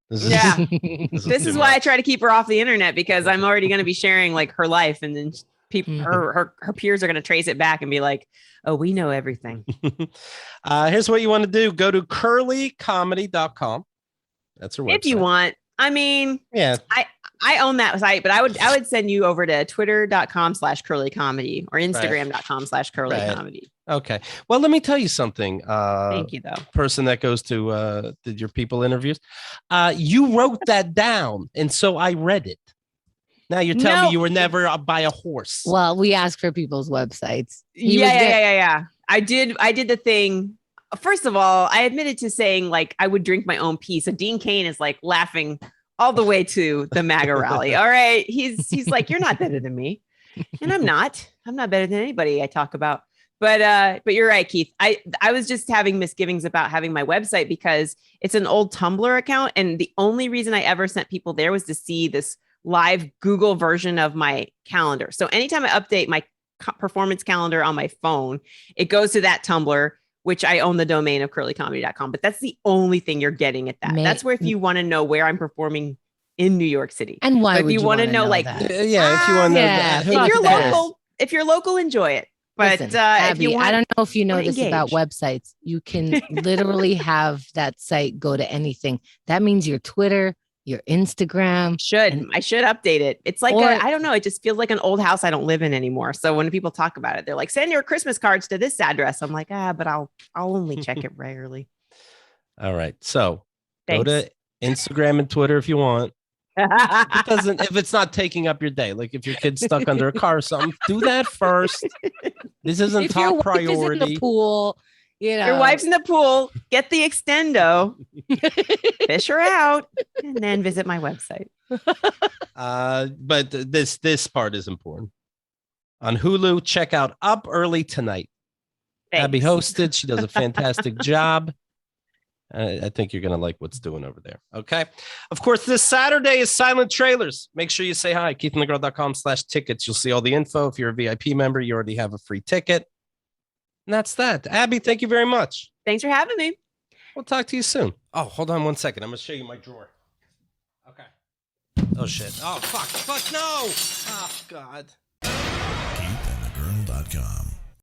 This is why I try to keep her off the internet because I'm already going to be sharing like her life, and then people, her peers are going to trace it back and be like, "Oh, we know everything." Here's what you want to do: go to curlycomedy.com. That's her website. If you want, I mean, I own that site, but I would send you over to twitter.com/curlycomedy or Instagram.com/curlycomedy. Okay. Well, let me tell you something. Thank you, though. Person that goes to did your people interviews. You wrote that down, and so I read it. Now you're telling me you were never by a horse. Well, we asked for people's websites. Yeah. I did the thing. First of all, I admitted to saying like I would drink my own pee. So Dean Cain is like laughing all the way to the MAGA rally. All right. He's like, you're not better than me. And I'm not better than anybody I talk about. But you're right, Keith. I was just having misgivings about having my website because it's an old Tumblr account. And the only reason I ever sent people there was to see this live Google version of my calendar. So anytime I update my performance calendar on my phone, it goes to that Tumblr, which I own the domain of curlycomedy.com. But that's the only thing you're getting at that. That's where if you want to know where I'm performing in New York City. And why would you want to know like, if you want to know that. If you're local, enjoy it. But listen, Abbi, if you want, I don't know if you know this about websites. You can literally have that site go to anything. That means your Twitter, your Instagram. I should update it. It's like, I don't know. It just feels like an old house I don't live in anymore. So when people talk about it, they're like, send your Christmas cards to this address. I'm like, but I'll only check it regularly. All right. So go to Instagram and Twitter if you want. If it's not taking up your day, like if your kid's stuck under a car or something, do that first. This isn't top priority. In the pool, You know, your wife's in the pool. Get the extendo, fish her out, and then visit my website. But this part is important. On Hulu, check out Up Early Tonight. Thanks. Abbi hosted. She does a fantastic job. I think you're going to like what's doing over there. Okay. Of course, this Saturday is Silent Trailers. Make sure you say hi. KeithAndTheGirl.com/tickets. You'll see all the info. If you're a VIP member, you already have a free ticket. And that's that. Abbi, thank you very much. Thanks for having me. We'll talk to you soon. Oh, hold on one second. I'm going to show you my drawer. Okay. Oh, shit. Oh, fuck. Fuck, no. Oh, God. KeithAndTheGirl.com